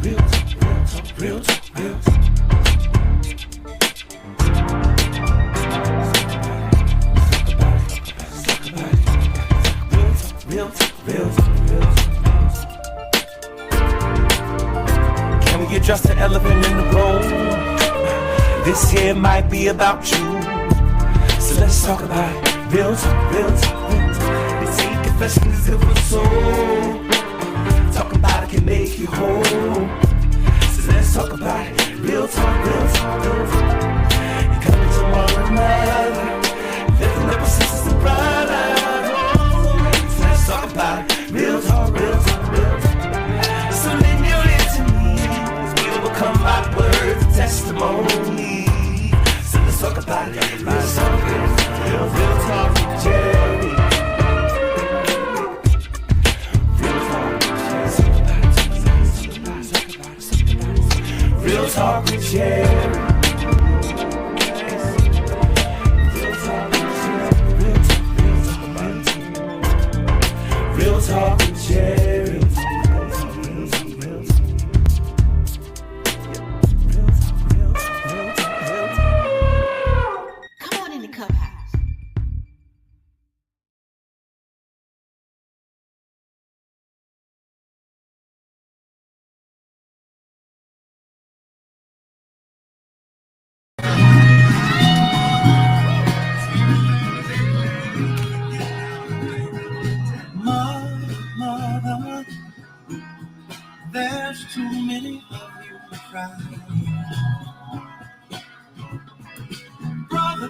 real talk. Can we address the elephant in the room? This here might be about you. So let's talk about it. Real talk. It's a confession is good for the soul. Talk about it can make you whole. So let's talk about it. Real talk. You come into one another. Let the nipple sisters and brothers. So let's talk about it. Real talk. So lend your ear to me as we overcome by words and testimony. So let's talk about it. Real talk with Jerry. Real talk with Jerry. Real talk with Jerry. Come on in the cup house. Mother, there's too many of you crying. Brother,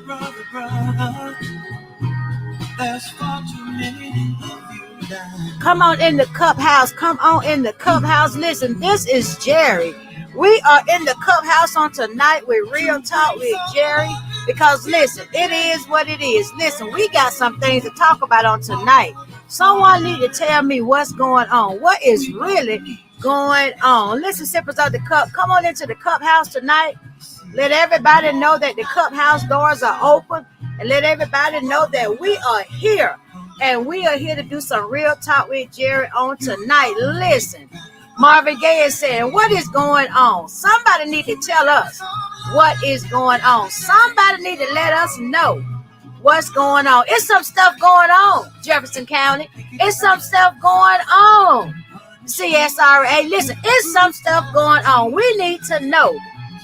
there's far too many of you dying. Come on in the cup house. Come on in the cup house. Listen, this is Jerry. We are in the cup house on tonight with Real Talk with Jerry. Because listen, it is what it is. Listen, we got some things to talk about on tonight. Someone need to tell me what's going on. What is really going on? Listen, sippers of the cup, come on into the cup house tonight. Let everybody know that the cup house doors are open. And let everybody know that we are here. And we are here to do some Real Talk with Jerry on tonight. Listen, Marvin Gaye is saying, what is going on? Somebody need to tell us what is going on. Somebody need to let us know what's going on. It's some stuff going on, Jefferson County. It's some stuff going on, CSRA. Listen, it's some stuff going on. We need to know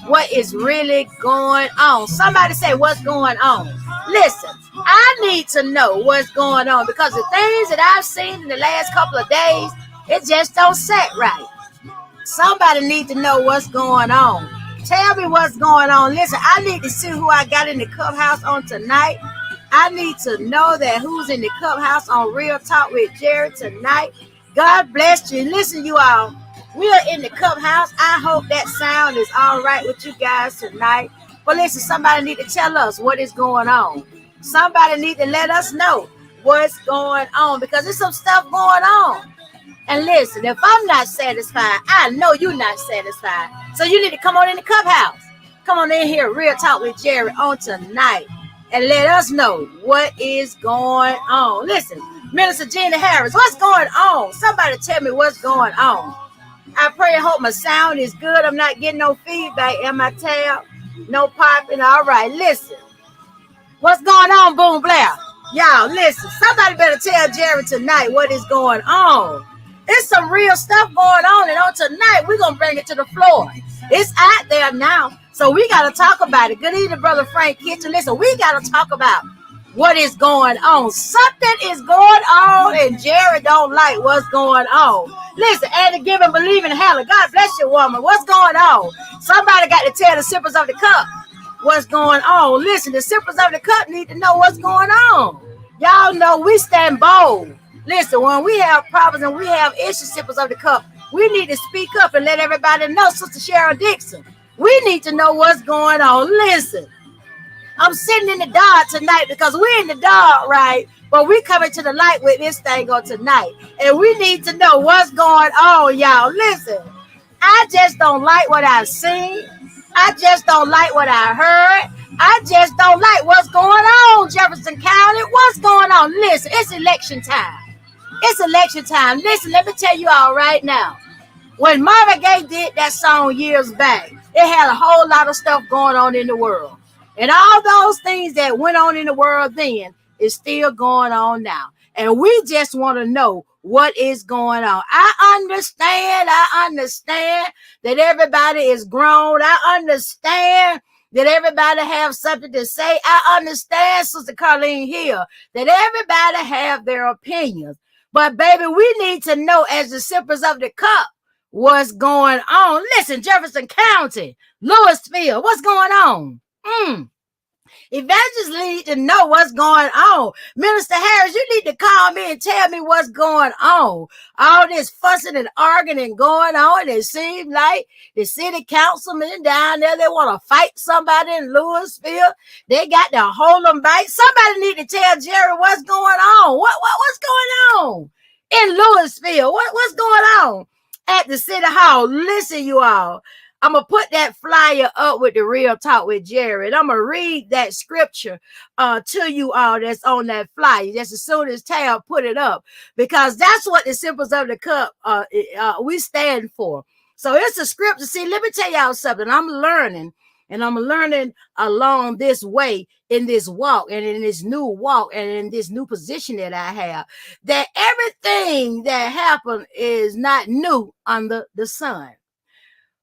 what is really going on. Somebody say, what's going on? Listen, I need to know what's going on because the things that I've seen in the last couple of days, it just don't set right. Somebody need to know what's going on. Tell me what's going on. Listen, I need to see who I got in the cup house on tonight. I need to know that who's in the cup house on Real Talk with Jerry tonight. God bless you. Listen, you all, we are in the cup house. I hope that sound is all right with you guys tonight. But listen, somebody need to tell us what is going on. Somebody need to let us know what's going on because there's some stuff going on. And listen, if I'm not satisfied, I know you're not satisfied. So you need to come on in the cup house. Come on in here, Real Talk with Jerry on tonight. And let us know what is going on. Listen, Minister Gina Harris, what's going on? Somebody tell me what's going on. I pray and hope my sound is good. I'm not getting no feedback in my tab. No popping. All right, listen. What's going on, Boom Blair? Y'all, listen. Somebody better tell Jerry tonight what is going on. There's some real stuff going on. And on tonight, we're going to bring it to the floor. It's out there now. So we got to talk about it. Good evening, Brother Frank Kitchen. Listen, we got to talk about what is going on. Something is going on, and Jerry don't like what's going on. Listen, and to give and believe in Hannah. God bless you, woman. What's going on? Somebody got to tell the sippers of the cup what's going on. Listen, the sippers of the cup need to know what's going on. Y'all know we stand bold. Listen, when we have problems and we have issues, sippers of the cup, we need to speak up and let everybody know, Sister Cheryl Dixon. We need to know what's going on. Listen, I'm sitting in the dark tonight because we're in the dark, right? But we coming to the light with this thing on tonight. And we need to know what's going on, y'all. Listen, I just don't like what I've seen. I just don't like what I heard. I just don't like what's going on, Jefferson County. What's going on? Listen, it's election time. It's election time. Listen, let me tell you all right now. When Marvin Gaye did that song years back, it had a whole lot of stuff going on in the world. And all those things that went on in the world then is still going on now. And we just want to know what is going on. I understand that everybody is grown. I understand that everybody have something to say. I understand, Sister Carlene here, that everybody have their opinions. But baby, we need to know as the sippers of the cup what's going on. Listen, Jefferson County, Louisville, what's going on? Evangelists need to know what's going on. Minister Harris, you need to call me and tell me what's going on. All this fussing and arguing and going on. It seems like the city councilmen down there, they want to fight somebody in Louisville. They got to hold them back. Somebody need to tell Jerry what's going on. What's going on in Louisville? What's going on at the city hall? Listen, you all. I'm going to put that flyer up with the Real Talk with Jerry. And I'm going to read that scripture to you all that's on that flyer. Just as soon as Tab put it up. Because that's what the Simples of the Cup we stand for. So it's a scripture. See, let me tell y'all something. I'm learning. And I'm learning along this way in this walk and in this new walk and in this new position that I have. That everything that happened is not new under the sun.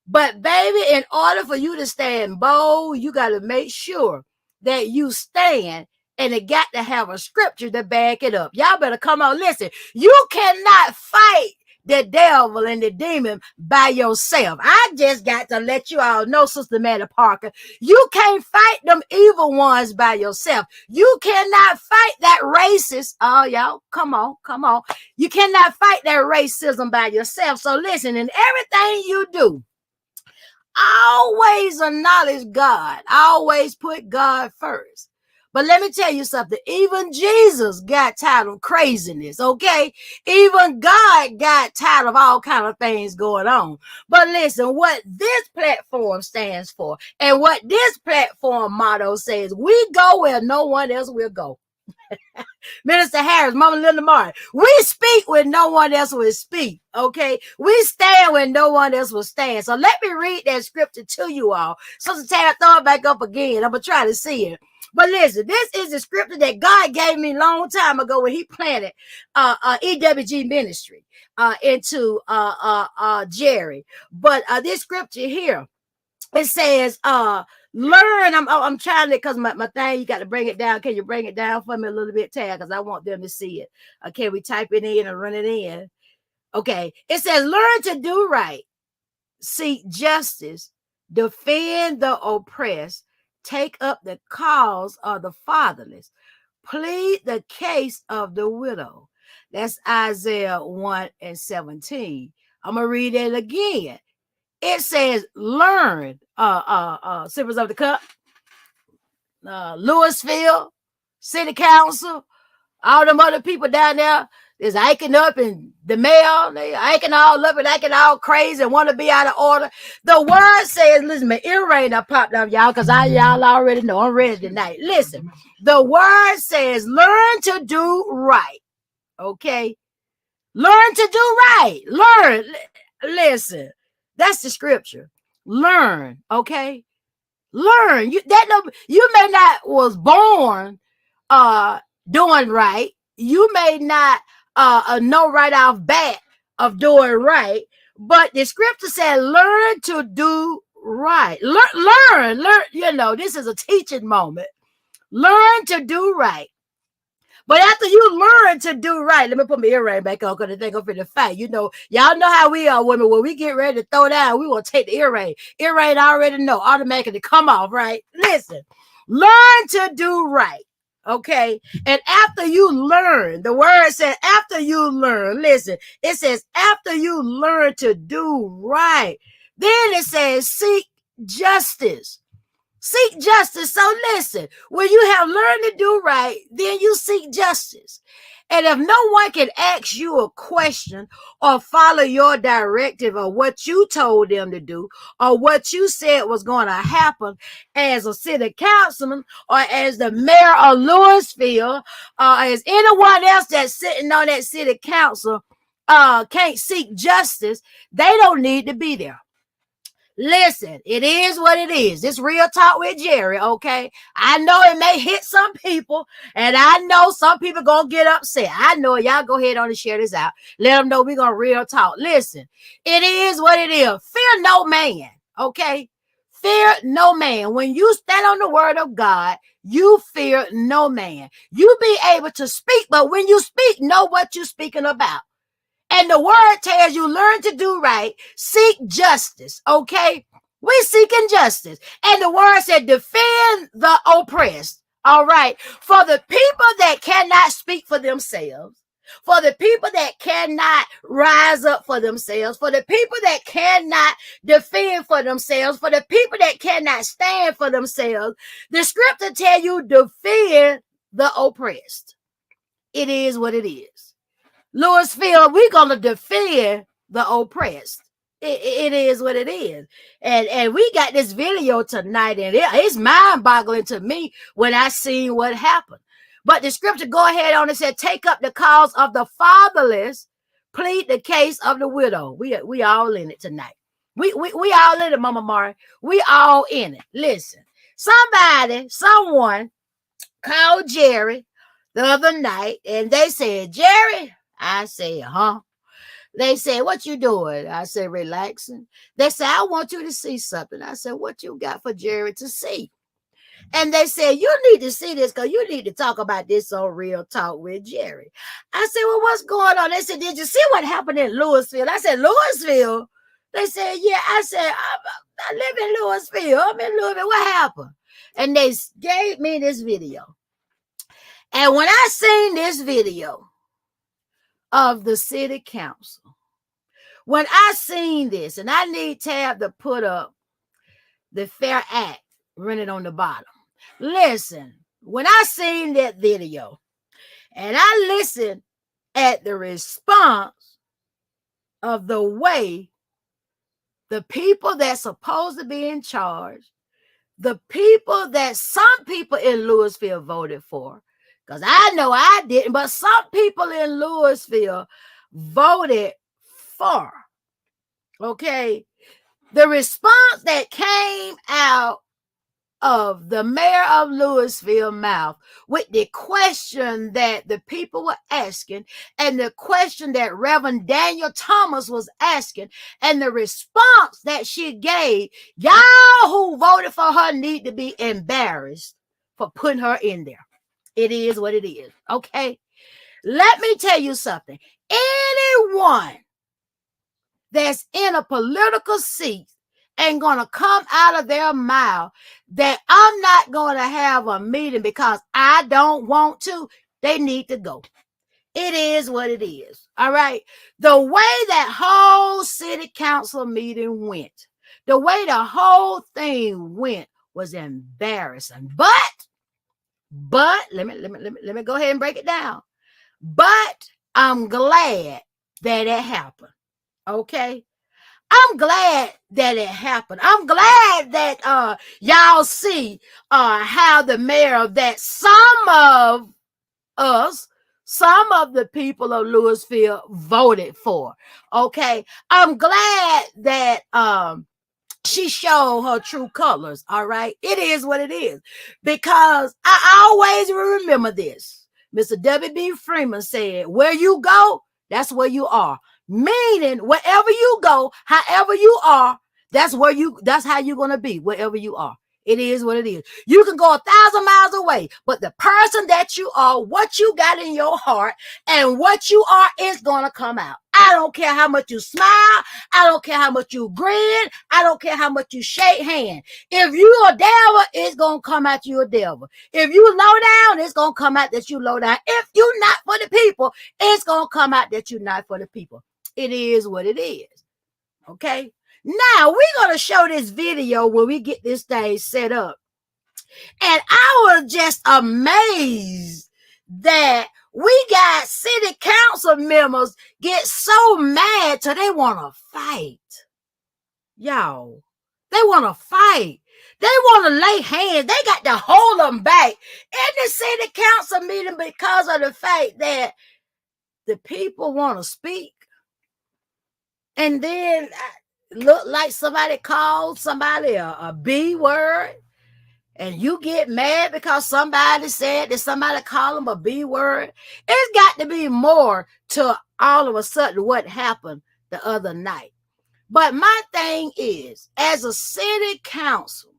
But baby, in order for you to stand bold, you got to make sure that you stand, and it got to have a scripture to back it up. Y'all better come on. Listen, you cannot fight the devil and the demon by yourself. I just got to let you all know, Sister Maddie Parker, you can't fight them evil ones by yourself. You cannot fight that racist. Oh, y'all, come on. You cannot fight that racism by yourself. So listen, in everything you do, always acknowledge God. Always put God first. But let me tell you something. Even Jesus got tired of craziness, okay? Even God got tired of all kind of things going on. But listen, what this platform stands for and what this platform motto says, we go where no one else will go. Minister Harris, Mama Linda Martin, we speak when no one else will speak, okay? We stand when no one else will stand. So let me read that scripture to you all. Sister Tara, throw it back up again. I'm going to try to see it. But listen, this is the scripture that God gave me a long time ago when he planted EWG ministry into Jerry. But this scripture here, it says, learn. I'm trying to, because my thing, you got to bring it down. Can you bring it down for me a little bit, Tad? Because I want them to see it. Can we type it in and run it in? Okay. It says, learn to do right, seek justice, defend the oppressed, take up the cause of the fatherless, plead the case of the widow. That's Isaiah 1:17. I'm going to read it again. It says, learn, Sippers of the Cup, Louisville, City Council, all them other people down there is hiking up in the mail. They hiking all up and acting all crazy and want to be out of order. The word says, listen, my earring that popped up, y'all, because y'all already know I'm ready tonight. Listen, the word says, learn to do right. Okay? Learn to do right. Learn. Listen. That's the scripture. Learn, okay? Learn. You may not was born doing right. You may not know right off bat of doing right, but the scripture said, learn to do right. Learn. You know, this is a teaching moment. Learn to do right. But after you learn to do right, let me put my earring back on because I think I'm finna fight. You know, y'all know how we are women. When we get ready to throw down, we want to take the earring. Earring already know, automatically come off, right? Listen, learn to do right, okay? And after you learn, the word says after you learn, listen, it says after you learn to do right, then it says seek justice. Seek justice. So listen, when you have learned to do right, then you seek justice. And if no one can ask you a question or follow your directive or what you told them to do or what you said was going to happen as a city councilman or as the mayor of Louisville or as anyone else that's sitting on that city council, can't seek justice, they don't need to be there. Listen, it is what it is. This real talk with Jerry, okay? I know it may hit some people, and I know some people gonna get upset. I know it. Y'all go ahead on and share this out. Let them know we gonna real talk. Listen, it is what it is. Fear no man, okay? Fear no man. When you stand on the word of God, you fear no man. You be able to speak, but when you speak, know what you're speaking about. And the word tells you, learn to do right, seek justice, okay? We seeking justice. And the word said, defend the oppressed, all right? For the people that cannot speak for themselves, for the people that cannot rise up for themselves, for the people that cannot defend for themselves, for the people that cannot stand for themselves, the scripture tell you, defend the oppressed. It is what it is. Louisville, we're going to defend the oppressed. It is what it is. And we got this video tonight, and it's mind-boggling to me when I see what happened. But the scripture go ahead on and said, take up the cause of the fatherless, plead the case of the widow. We all in it tonight. We all in it, Mama Mari. We all in it. Listen, someone called Jerry the other night, and they said, Jerry, I said, huh? They said, what you doing? I said, relaxing. They said, I want you to see something. I said, what you got for Jerry to see? And they said, you need to see this because you need to talk about this on Real Talk with Jerry. I said, well, what's going on? They said, did you see what happened in Louisville? I said, Louisville? They said, yeah. I said, I live in Louisville. I'm in Louisville. What happened? And they gave me this video. And when I seen this video of the city council, when I seen this, and I need Tab to put up the Fair Act rented on the bottom. Listen, when I seen that video and I listened at the response of the way the people that's supposed to be in charge, the people that some people in Louisville voted for, because I know I didn't, but some people in Louisville voted for, okay? The response that came out of the mayor of Louisville mouth with the question that the people were asking and the question that Reverend Daniel Thomas was asking and the response that she gave, y'all who voted for her need to be embarrassed for putting her in there. It is what it is, okay? Let me tell you something. Anyone that's in a political seat ain't going to come out of their mouth that I'm not going to have a meeting because I don't want to. They need to go. It is what it is, all right? The way that whole city council meeting went, the way the whole thing went was embarrassing. But let me go ahead and break it down. But I'm glad that it happened. Okay? I'm glad that it happened. I'm glad that y'all see how the mayor that some of us, some of the people of Louisville voted for. Okay? I'm glad that she showed her true colors, all right? It is what it is. Because I always remember this. Mr. W.B. Freeman said, where you go, that's where you are. Meaning, wherever you go, however you are, that's how you're going to be, wherever you are. It is what it is. You can go 1,000 miles away, but the person that you are, what you got in your heart, and what you are is going to come out. I don't care how much you smile. I don't care how much you grin. I don't care how much you shake hands. If you a devil, it's going to come out you a devil. If you low down, it's going to come out that you low down. If you not for the people, it's going to come out that you're not for the people. It is what it is. Okay? Now, we're going to show this video when we get this thing set up. And I was just amazed that we got city council members get so mad till they want to fight. Y'all, they want to fight. They want to lay hands. They got to hold them back in the city council meeting because of the fact that the people want to speak And then look like somebody called somebody a B word, and you get mad because somebody said that somebody called them a B word. It's got to be more to all of a sudden what happened the other night. But my thing is, as a city council,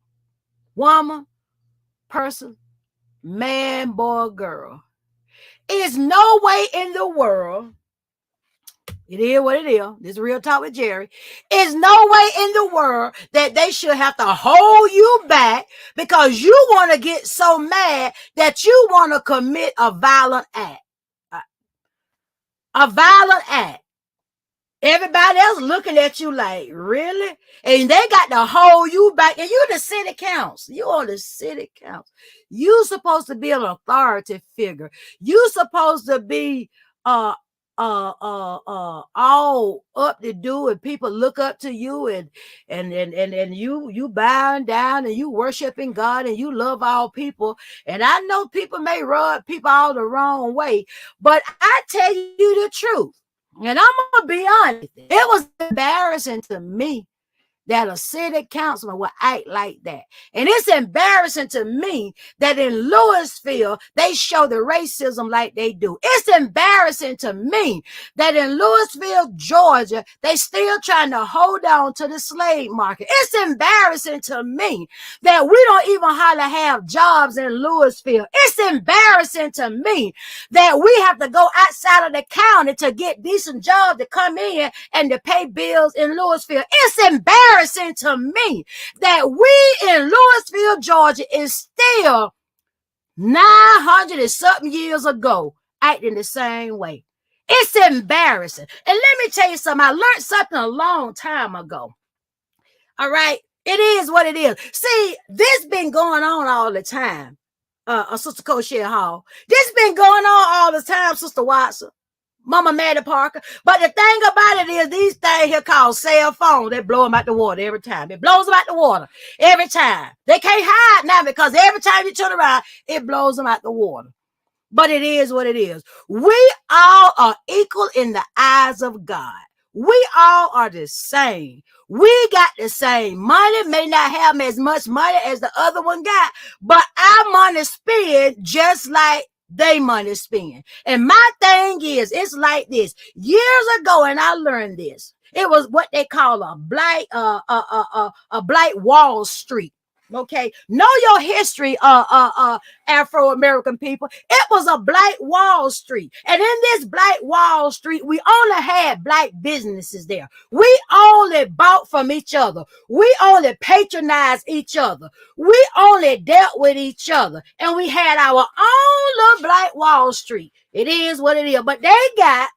woman, person, man, boy, girl, is no way in the world, it is what it is, this is Real Talk with Jerry, is no way in the world that they should have to hold you back because you want to get so mad that you want to commit a violent act. A violent act. Everybody else looking at you like, really? And they got to hold you back. And you're the city council. You on the city council. You supposed to be an authority figure. You supposed to be all up to do, and people look up to you, and you bowing down, and you worshiping God, and you love all people. And I know people may rub people all the wrong way, but I tell you the truth. And I'm going to be honest, it was embarrassing to me that a city councilman would act like that. And it's embarrassing to me that in Louisville, they show the racism like they do. It's embarrassing to me that in Louisville, Georgia, they still trying to hold on to the slave market. It's embarrassing to me that we don't even hardly have jobs in Louisville. It's embarrassing to me that we have to go outside of the county to get decent jobs to come in and to pay bills in Louisville. It's embarrassing to me that we in Louisville, Georgia is still 900 and something years ago acting the same way. It's embarrassing. And let me tell you something. I learned something a long time ago. All right. It is what it is. See, this been going on all the time. Sister Cochelle Hall. This been going on all the time, Sister Watson. Mama Maddie Parker. But the thing about it is these things here called cell phones, they blow them out the water every time. It blows them out the water every time. They can't hide now because every time you turn around, it blows them out the water. But it is what it is. We all are equal in the eyes of God. We all are the same. We got the same money, may not have as much money as the other one got, but our money spent just like they money spend. And my thing is, it's like this. Years ago, and I learned this. It was what they call a blight Wall Street. Okay, know your history, Afro-American people. It was a Black Wall Street, and in this Black Wall Street, we only had Black businesses there. We only bought from each other. We only patronized each other. We only dealt with each other, and we had our own little Black Wall Street. It is what it is, but they got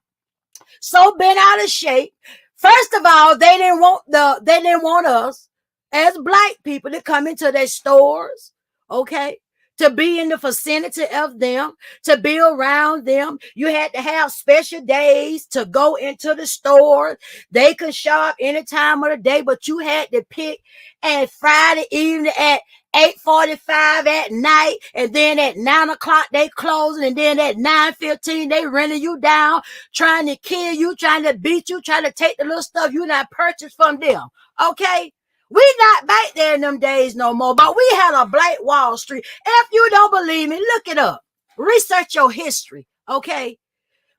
so bent out of shape. First of all, they didn't want us as Black people to come into their stores, okay, to be in the vicinity of them, to be around them. You had to have special days to go into the store. They could shop any time of the day, but you had to pick at Friday evening at 8:45 at night, and then at 9 o'clock they closing, and then at 9:15 they running you down, trying to kill you, trying to beat you, trying to take the little stuff you not purchased from them, okay? We not back there in them days no more, but we had a Black Wall Street. If you don't believe me, look it up. Research your history, okay?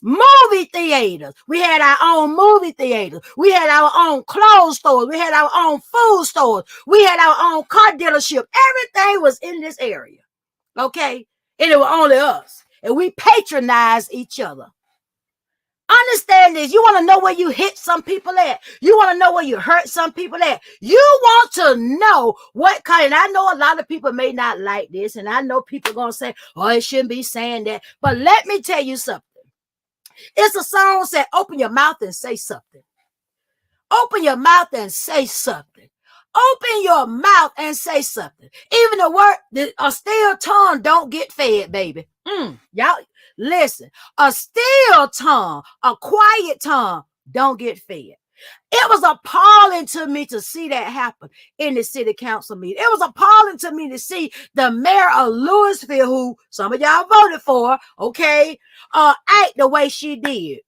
Movie theaters. We had our own movie theaters. We had our own clothes stores. We had our own food stores. We had our own car dealership. Everything was in this area, okay? And it was only us. And we patronized each other. Understand this. You want to know where you hit some people at. You want to know where you hurt some people at. You want to know what kind. And I know a lot of people may not like this. And I know people are going to say, oh, it shouldn't be saying that. But let me tell you something. It's a song that open your mouth and say something. Open your mouth and say something. Open your mouth and say something. Even the word, a still tongue don't get fed, baby. Y'all listen. A still tongue, a quiet tongue don't get fed. It was appalling to me to see that happen in the city council meeting. It was appalling to me to see the mayor of Louisville, who some of y'all voted for, okay, act the way she did.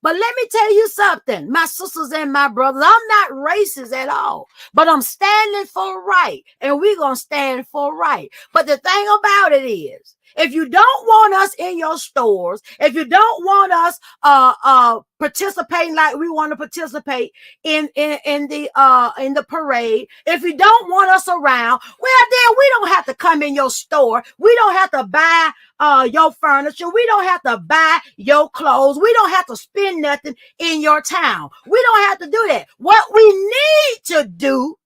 But let me tell you something, my sisters and my brothers, I'm not racist at all, but I'm standing for right, and we're going to stand for right. But the thing about it is, if you don't want us in your stores, if you don't want us participating like we want to participate in the parade, if you don't want us around, well then we don't have to come in your store. We don't have to buy your furniture. We don't have to buy your clothes. We don't have to spend nothing in your town. We don't have to do that. What we need to do,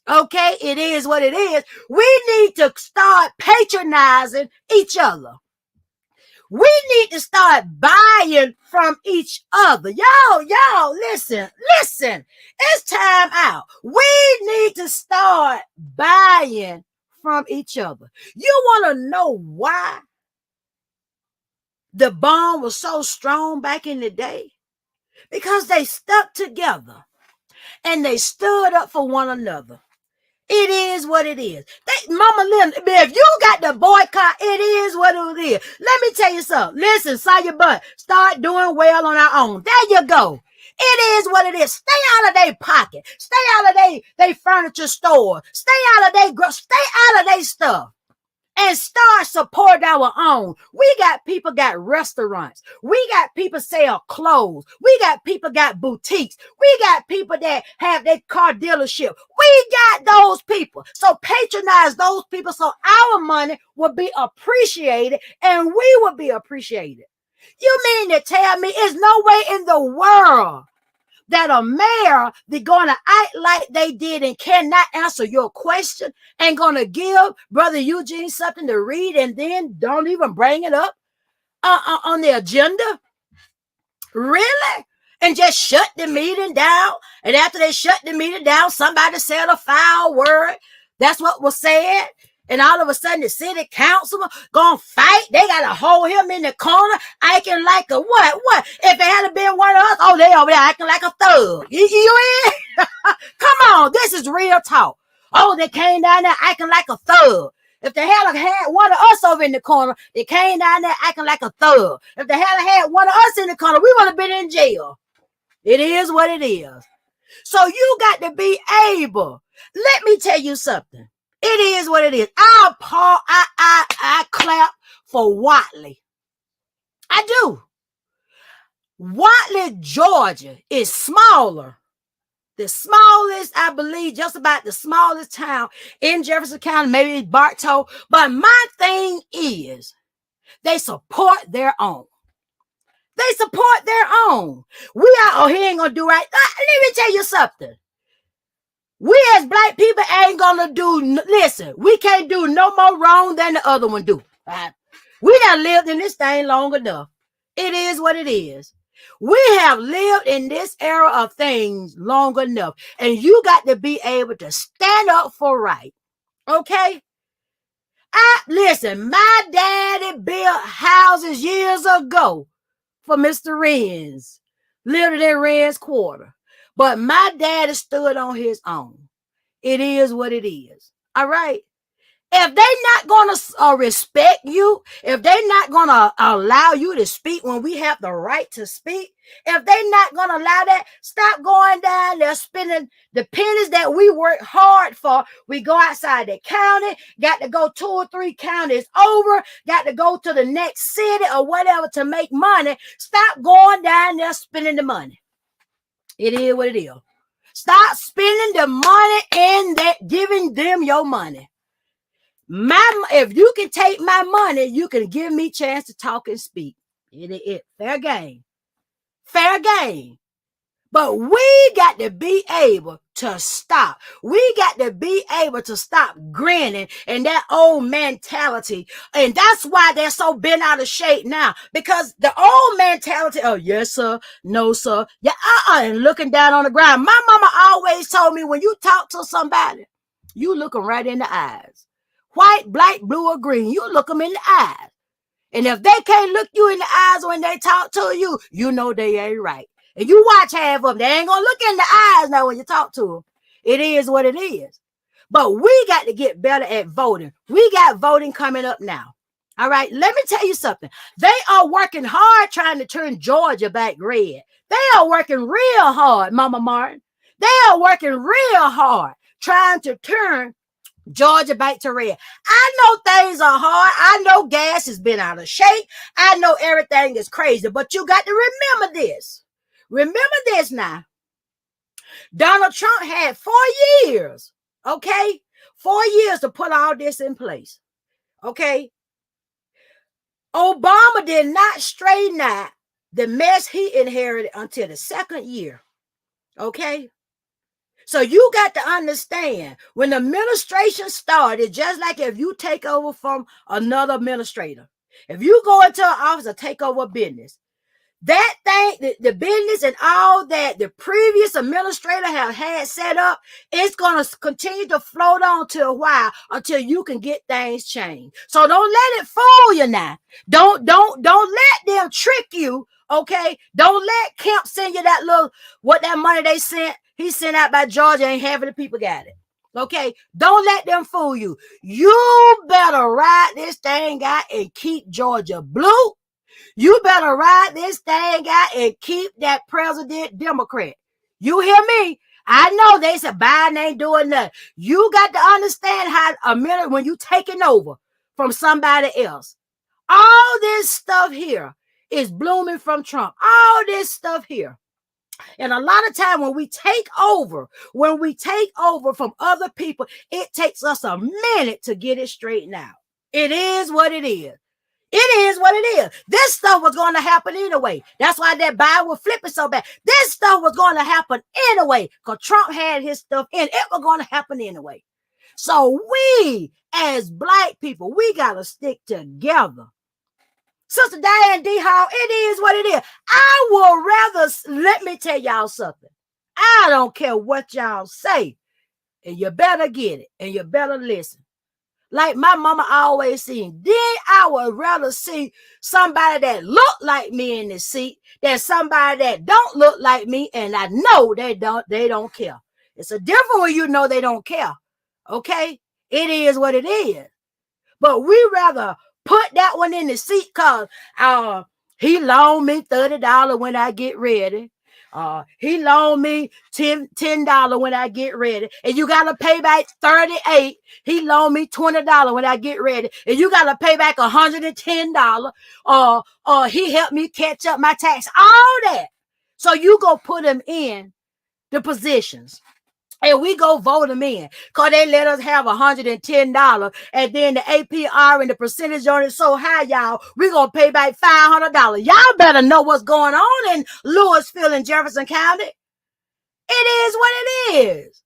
okay, it is what it is. We need to start patronizing each other. We need to start buying from each other. Y'all, listen. It's time out. We need to start buying from each other. You want to know why the bond was so strong back in the day? Because they stuck together and they stood up for one another. It is what it is. Mama Lynn, if you got the boycott, it is what it is. Let me tell you something. Listen, saw your butt. Start doing well on our own. There you go. It is what it is. Stay out of their pocket. Stay out of their furniture store. Stay out of their stuff. And start support our own. We got people got restaurants. We got people sell clothes. We got people got boutiques. We got people that have their car dealership. We got those people. So patronize those people so our money will be appreciated and we will be appreciated. You mean to tell me there's no way in the world that a mayor they're going to act like they did and cannot answer your question and going to give Brother Eugene something to read and then don't even bring it up on the agenda? Really? And just shut the meeting down? And after they shut the meeting down, somebody said a foul word. That's what was said. And all of a sudden, the city councilman gonna fight. They gotta hold him in the corner, acting like a what? If it had been one of us, oh, they over there acting like a thug. You in? Come on, this is real talk. Oh, they came down there acting like a thug. If they had one of us over in the corner, they came down there acting like a thug. If they had one of us in the corner, we would have been in jail. It is what it is. So you got to be able. Let me tell you something. It is what it is. I clap for Watley. I do. Watley, Georgia is smaller. The smallest, I believe, just about the smallest town in Jefferson County, maybe Bartow. But my thing is, they support their own. They support their own. We are, oh, he ain't going to do right. Let me tell you something. We as black people ain't gonna listen, we can't do no more wrong than the other one do. Right? We done lived in this thing long enough. It is what it is. We have lived in this era of things long enough. And you got to be able to stand up for right. Okay? Listen, my daddy built houses years ago for Mr. Renz. Lived in Renz Quarter. But my daddy stood on his own. It is what it is. All right. If they're not going to respect you, if they're not going to allow you to speak when we have the right to speak, if they're not going to allow that, stop going down there spending the pennies that we work hard for. We go outside the county, got to go 2 or 3 counties over, got to go to the next city or whatever to make money. Stop going down there spending the money. It is what it is. Stop spending the money and giving them your money. If you can take my money, you can give me a chance to talk and speak. Fair game. Fair game. But we got to be able to stop. We got to be able to stop grinning and that old mentality. And that's why they're so bent out of shape now. Because the old mentality, oh, yes, sir. No, sir. Yeah, and looking down on the ground. My mama always told me when you talk to somebody, you look them right in the eyes. White, black, blue, or green, you look them in the eyes. And if they can't look you in the eyes when they talk to you, you know they ain't right. And you watch half of them, they ain't going to look in the eyes now when you talk to them. It is what it is. But we got to get better at voting. We got voting coming up now. All right, let me tell you something. They are working hard trying to turn Georgia back red. They are working real hard, Mama Martin. They are working real hard trying to turn Georgia back to red. I know things are hard. I know gas has been out of shape. I know everything is crazy, but you got to remember this. Remember this now. Donald Trump had 4 years, okay? 4 years to put all this in place, okay? Obama did not straighten out the mess he inherited until the second year, okay? So you got to understand, when the administration started, just like if you take over from another administrator, if you go into an office or take over a business, that thing, the business and all that the previous administrator have had set up, it's going to continue to float on to a while until you can get things changed. So don't let it fool you now. Don't let them trick you. Okay. Don't let Kemp send you that little, what that money he sent out by Georgia, and half of the people got it. Okay. Don't let them fool you. You better ride this thing out and keep Georgia blue. You better ride this thing out and keep that president Democrat. You hear me? I know they said Biden ain't doing nothing. You got to understand how a minute when you taking over from somebody else. All this stuff here is blooming from Trump. All this stuff here. And a lot of time when we take over from other people, it takes us a minute to get it straightened out. It is what it is. It is what it is. This stuff was going to happen anyway. That's why that Biden was flipping so bad. This stuff was going to happen anyway because Trump had his stuff in. It was going to happen anyway. So we, as Black people, we got to stick together. Sister Diane D. Hall, it is what it is. I would rather, let me tell y'all something. I don't care what y'all say. And you better get it. And you better listen. Like my mama always seen, then I would rather see somebody that look like me in the seat than somebody that don't look like me, and I know they don't care. It's a different when you know they don't care. Okay? It is what it is. But we rather put that one in the seat because he loaned me $30 when I get ready. He loaned me $10 when I get ready, and you gotta pay back $38. He loaned me $20 when I get ready, and you gotta pay back $110. He helped me catch up my tax, all that. So you go put him in the positions. And we go vote them in because they let us have $110. And then the APR and the percentage on it so high, y'all, we're going to pay back $500. Y'all better know what's going on in Louisville and Jefferson County. It is what it is.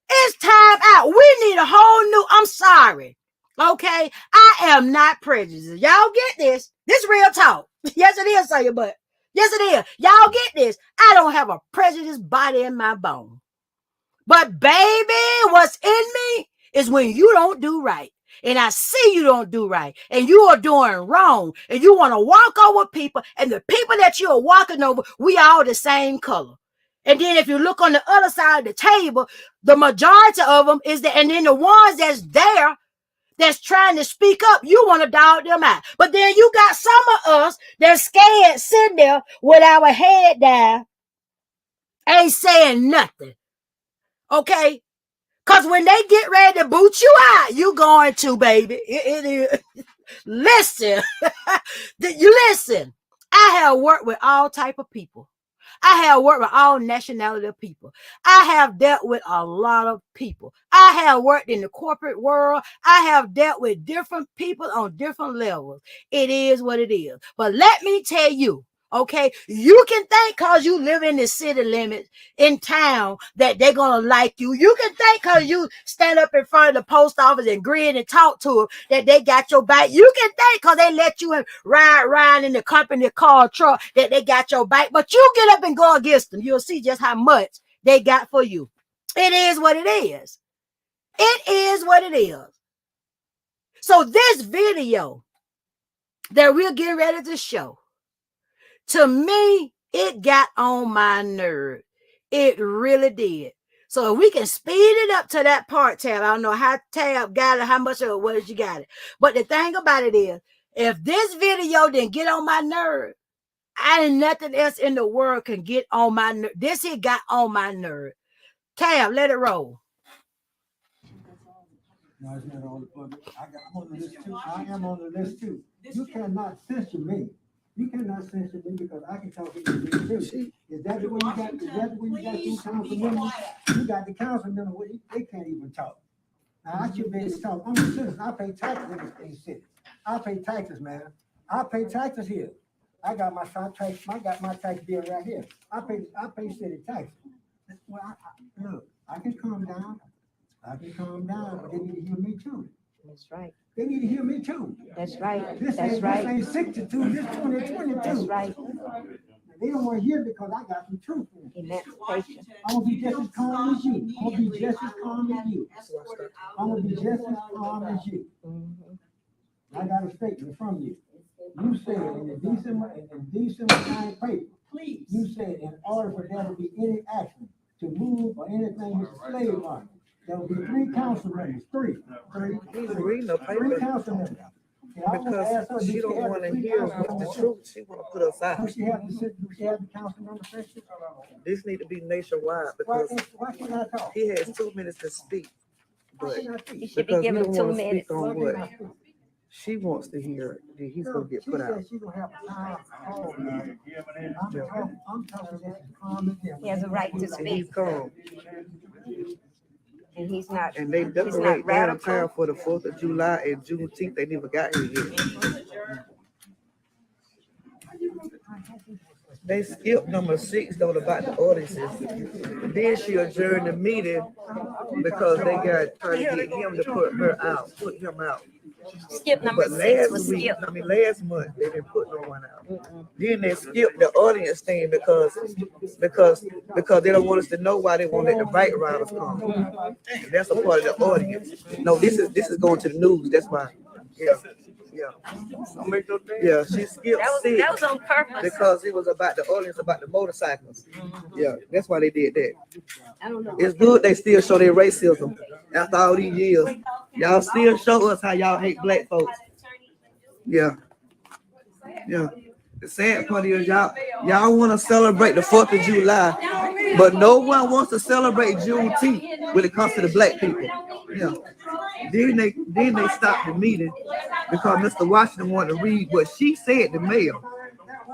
It's time out. We need a whole new, I'm sorry. Okay? I am not prejudiced. Y'all get this. This real talk. Yes, it is, say your butt. Yes, it is. Y'all get this. I don't have a prejudiced body in my bone. But baby, what's in me is when you don't do right. And I see you don't do right. And you are doing wrong. And you want to walk over people. And the people that you are walking over, we all the same color. And then if you look on the other side of the table, the majority of them is there. And then the ones that's there, that's trying to speak up, you want to dog them out. But then you got some of us that's scared sitting there with our head down, ain't saying nothing. Okay? Because when they get ready to boot you out, you going to, baby. It is. Listen. You listen. I have worked with all type of people. I have worked with all nationality of people. I have dealt with a lot of people. I have worked in the corporate world. I have dealt with different people on different levels. It is what it is. But let me tell you, okay, you can think because you live in the city limits in town that they're going to like you. You can think because you stand up in front of the post office and grin and talk to them that they got your back. You can think because they let you ride in the company car or truck that they got your back. But you get up and go against them. You'll see just how much they got for you. It is what it is. It is what it is. So this video that we're getting ready to show, to me, it got on my nerve. It really did. So if we can speed it up to that part, Tab, I don't know how Tab got it, how much of it was you got it. But the thing about it is, if this video didn't get on my nerve, ain't nothing else in the world can get on my nerve. This here got on my nerve. Tab, let it roll. No, it's not all the public. I'm on the list too. I am on the list too. You cannot censure me. You cannot censure me because I can talk to you too. Is that the way you got? Is that the way you got these council members? You got the council members. They can't even talk. Now I should be able to talk. I'm a citizen. I pay taxes in this city. I pay taxes, man. I pay taxes here. I got my tax. I got my tax bill right here. I pay city taxes. Well, look, I can calm down. I can calm down, but they need to hear me too. That's right. They need to hear me too. That's right. This ain't 62, this 2022. That's right. They don't want to hear because I got some truth in it. Emancipation. I'm gonna be just as calm as you. I'm gonna be just as calm as you. I'm gonna be just as calm as you. I got a statement from you. You said in the December 9 paper, you said in order for there to be any action to move or anything with the slave market, there will be 3 council members. Three Reading the paper council members. because she don't want to hear the truth. She want to put us out. Do she have the council member section? This need to be nationwide Why because can't I talk? he has 2 minutes to speak, but You should be because he given don't 2 want to minutes. speak on what she wants to hear, that he's gonna get put out. She don't have time. Oh, man. I'm talking this as calm as him. He has a right to And speak, he's calm. and he's not. And they decorate downtown for the 4th of July and Juneteenth. They never got here yet. They skipped number 6 though about the ordinances. Then she adjourned the meeting because they got trying to get him to put him out. Skip number But 6 was last week, skipped. last month, they didn't put no one out. Then they skipped the audience thing because they don't want us to know why they won't let the bike riders come. That's a part of the audience. No, this is going to the news. That's why. Yeah, she skipped That was on purpose. because it was about the audience, about the motorcycles. Yeah, that's why they did that. I don't know. It's good they still show their racism after all these years. Y'all still show us how y'all hate black folks. Yeah. The sad part is y'all want to celebrate the 4th of July, but no one wants to celebrate Juneteenth when it comes to the black people. Yeah. Then they stopped the meeting because Mr. Washington wanted to read what she said to mayor.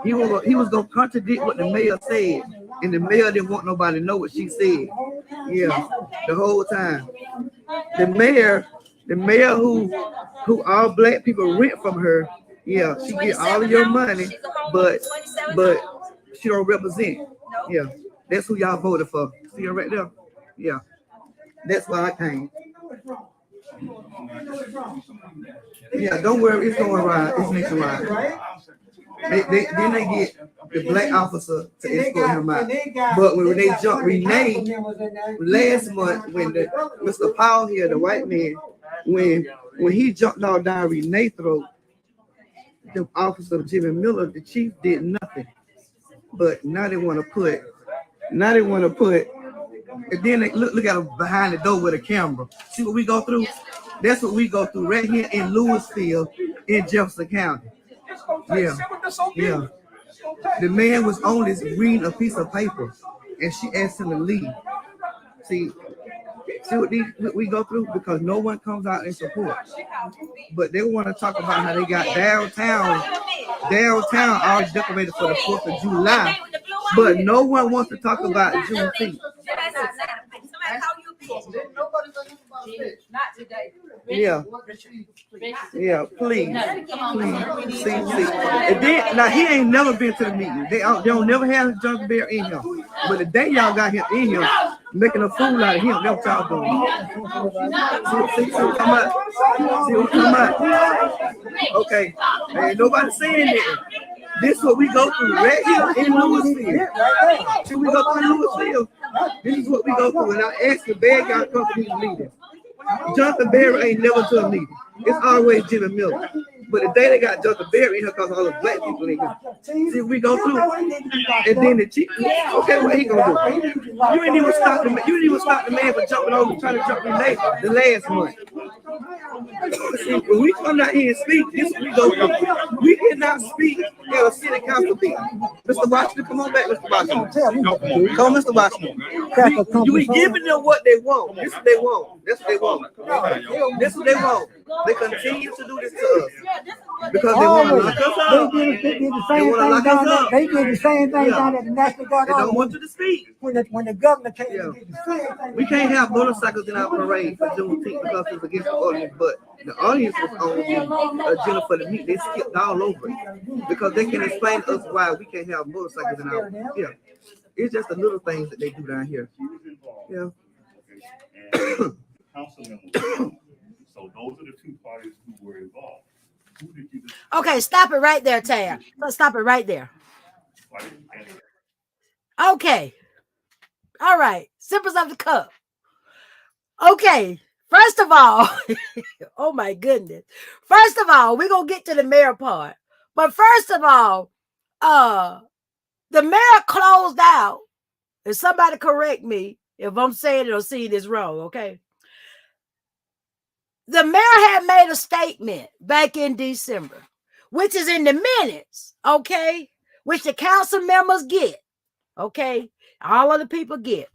He was gonna contradict what the mayor said, and the mayor didn't want nobody to know what she said. Yeah, the whole time. The mayor who all black people rent from her. Yeah, she get all of your money, but she don't represent. Yeah, that's who y'all voted for. See her right there? Yeah, that's why I came. Yeah, don't worry, it's going right. It's nationwide. Then they get the black officer to escort him out. But when they jumped Renee last month, when Mr. Paul here, the white man, when he jumped all down Renee's throat, the officer Jimmy Miller, the chief, did nothing. But now they want to put, and then they look at them behind the door with a camera. See what we go through? That's what we go through right here in Louisville, in Jefferson County. Yeah. The man was only reading a piece of paper, and she asked him to leave. See what we go through because no one comes out and support. But they want to talk about how they got downtown already decorated for the 4th of July, but no one wants to talk about Juneteenth. Yeah, please. See. And then, now he ain't never been to the meeting. They don't never have Jungle Bear in here. But the day y'all got him in here, making a fool out of him, that's what y'all doing. See what come out? See what come out? Okay, ain't nobody saying that. This is what we go through right here in Louisville. See, we go through in Louisville. This is what we go through. And I asked the bad guy to come to these meetings. Jonathan Barry ain't never to a meeting. It's always Jimmy Miller. But the day they got Joseph Berry in here because all the black people in here. See, we go through. And then the chief, okay, what he gonna do? You ain't even stop the man. You didn't even stop the man for jumping over, trying to jump me the last month. See, when we come out here and speak, this we go through. We cannot speak at a city council meeting. Mr. Washington, come on back, Mr. Washington. Come, Mr. Washington. You ain't giving them what they want. This is what they want. That's what they want. This is what they want. They continue to do this to us because they want to lock us up. They did the same thing down there. They did the same thing down at the National Guard. They don't want you to speak. When the governor came, they did the same thing. We can't have motorcycles in our parade for Juneteenth because it's against the audience. But the audience was on the agenda for the meet. They skipped all over it because they can explain to us why we can't have motorcycles in our. Yeah, it's just the little things that they do down here. Yeah. Council members. So those are the two parties who were involved. Who did you Okay, stop it right there, Tab. Stop it right there. Okay. All right. Sippers of the cup. Okay. First of all, oh my goodness. First of all, we're going to get to the mayor part. But first of all, the mayor closed out, and somebody correct me if I'm saying it or seeing this wrong, okay? The mayor had made a statement back in December, which is in the minutes, okay? Which the council members get, okay? All of the people get.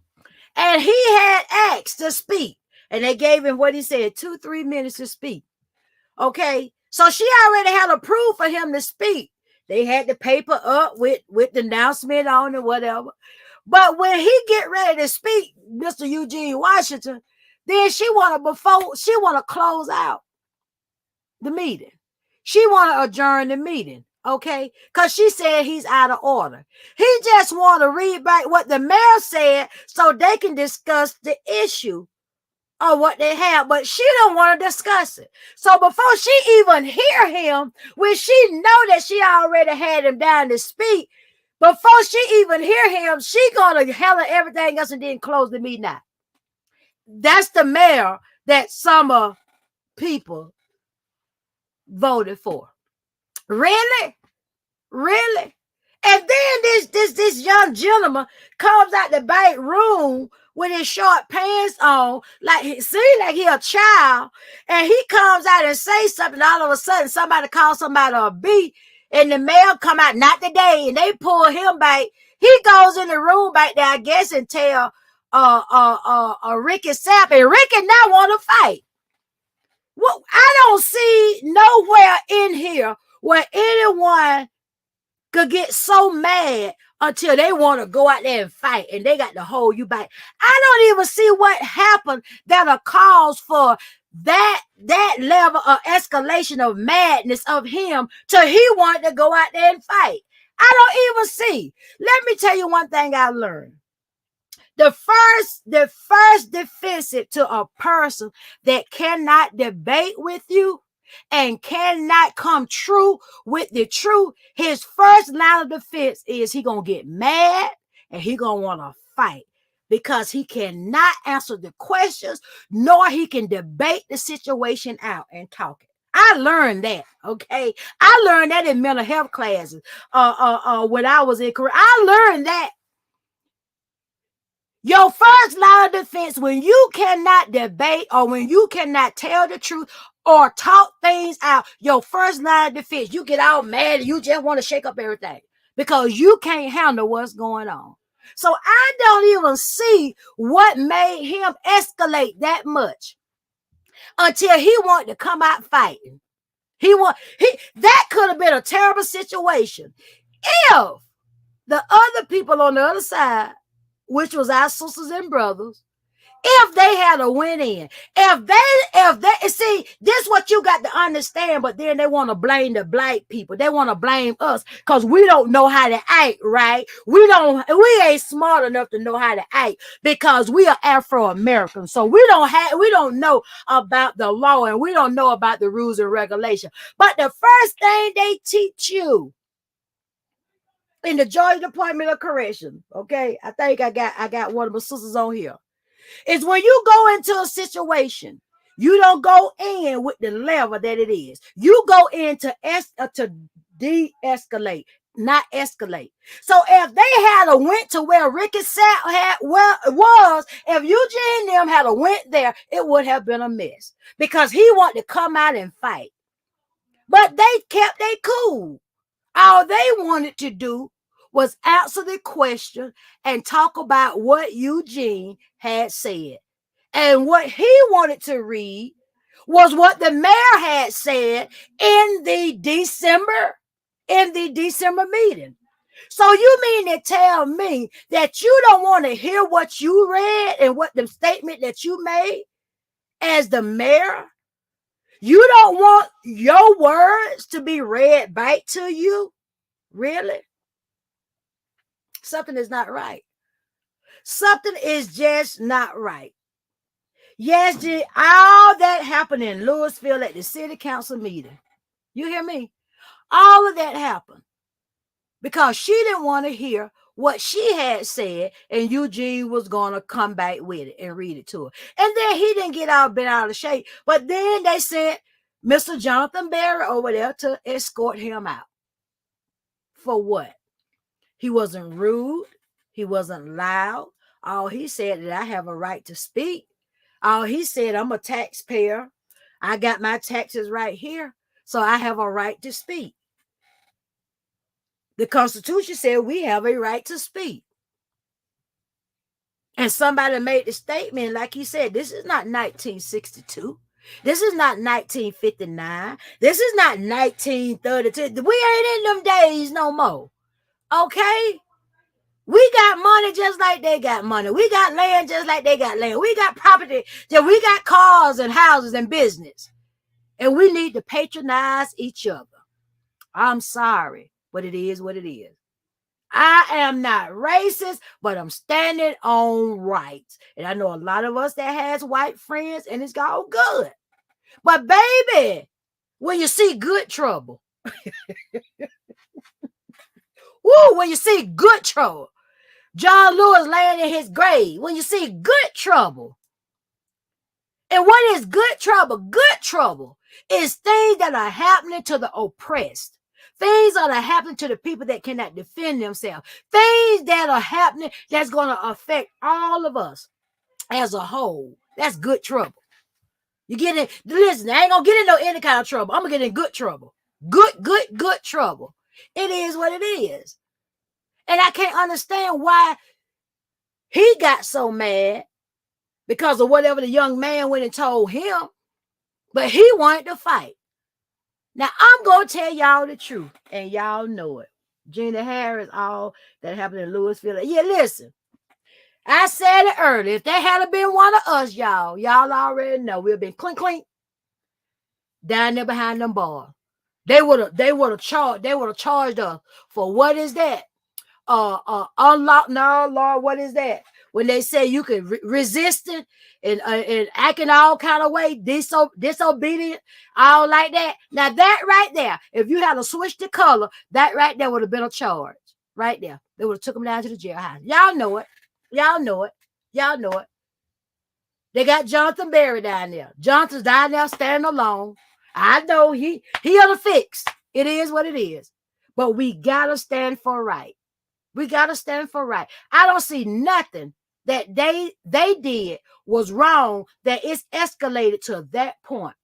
And he had asked to speak, and they gave him what he said, 2-3 minutes to speak, okay? So she already had approved for him to speak. They had the paper up with the announcement on it, whatever. But when he get ready to speak, Mr. Eugene Washington, then she want to close out the meeting. She want to adjourn the meeting, okay? Because she said he's out of order. He just want to read back what the mayor said so they can discuss the issue of what they have, but she don't want to discuss it. So before she even hear him, when she know that she already had him down to speak, before she even hear him, she gonna hella everything else and then close the meeting out. That's the mayor that some people voted for. Really? Really? And then this young gentleman comes out the back room with his short pants on, like he seems like he a child, and he comes out and say something. All of a sudden, somebody calls somebody a B, and the mayor come out, not today, and they pull him back. He goes in the room back there, I guess, and tell Ricky Sapp, and Ricky now want to fight. Well, I don't see nowhere in here where anyone could get so mad until they want to go out there and fight, and they got to hold you back. I don't even see what happened that'll cause for that level of escalation of madness of him till he wanted to go out there and fight. I don't even see. Let me tell you one thing I learned. The first defensive to a person that cannot debate with you and cannot come true with the truth, his first line of defense is he gonna get mad and he gonna want to fight because he cannot answer the questions, nor he can debate the situation out and talk it. I learned that, okay? I learned that in mental health classes when I was in Korea. I learned that. Your first line of defense, when you cannot debate or when you cannot tell the truth or talk things out, your first line of defense, you get all mad and you just want to shake up everything because you can't handle what's going on. So I don't even see what made him escalate that much until he wanted to come out fighting. That could have been a terrible situation if the other people on the other side, which was our sisters and brothers, if they had a win in, if they see, this is what you got to understand, but then they want to blame the black people. They want to blame us because we don't know how to act, right? We ain't smart enough to know how to act because we are Afro-Americans. So we don't know about the law and we don't know about the rules and regulations. But the first thing they teach you in the Georgia Department of Correction, okay, I think I got one of my sisters on here, is when you go into a situation, You don't go in with the level that it is. You go in to de-escalate, not escalate. So if they had a went to where Ricky was, if Eugene and them had a went there, it would have been a mess because he wanted to come out and fight. But they kept their cool. All they wanted to do was answer the question and talk about what Eugene had said. And what he wanted to read was what the mayor had said in the December meeting. So you mean to tell me that you don't want to hear what you read and what the statement that you made as the mayor? You don't want your words to be read back to you? Really? Something is not right. Something is just not right. Yes, all that happened in Louisville at the city council meeting. You hear me? All of that happened because she didn't want to hear what she had said, and Eugene was going to come back with it and read it to her. And then he didn't get bent out of shape. But then they sent Mr. Jonathan Berry over there to escort him out. For what? He wasn't rude. He wasn't loud. All he said that I have a right to speak. All he said, I'm a taxpayer. I got my taxes right here, so I have a right to speak. The Constitution said we have a right to speak. And somebody made the statement, like he said, this is not 1962. This is not 1959. This is not 1932. We ain't in them days no more. Okay? We got money just like they got money. We got land just like they got land. We got property. We got cars and houses and business. And we need to patronize each other. I'm sorry, but it is what it is. I am not racist, but I'm standing on rights. And I know a lot of us that has white friends, and it's all good. But baby, when you see good trouble, when you see good trouble, John Lewis laying in his grave, when you see good trouble. And what is good trouble? Good trouble is things that are happening to the oppressed. Things that are happening to the people that cannot defend themselves. Things that are happening that's going to affect all of us as a whole. That's good trouble. You get in, listen, I ain't going to get in no any kind of trouble. I'm going to get in good trouble. Good trouble. It is what it is. And I can't understand why he got so mad because of whatever the young man went and told him, but he wanted to fight. Now, I'm going to tell y'all the truth, and y'all know it. Gina Harris, all that happened in Louisville. Yeah, listen, I said it earlier. If that had been one of us, y'all already know. We've been clink down there behind them bars. They would have charged us for what is that? Unlock, no, Lord, what is that? When they say you can resist it and acting all kind of way, disobedient, all like that. Now that right there, if you had to switch the color, that right there would have been a charge. Right there. They would have took them down to the jailhouse. Y'all know it. Y'all know it. Y'all know it. They got Jonathan Berry down there. Jonathan's down there standing alone. I know he'll the fix. It is what it is. But we gotta stand for right. We got to stand for right. I don't see nothing that they did was wrong that it's escalated to that point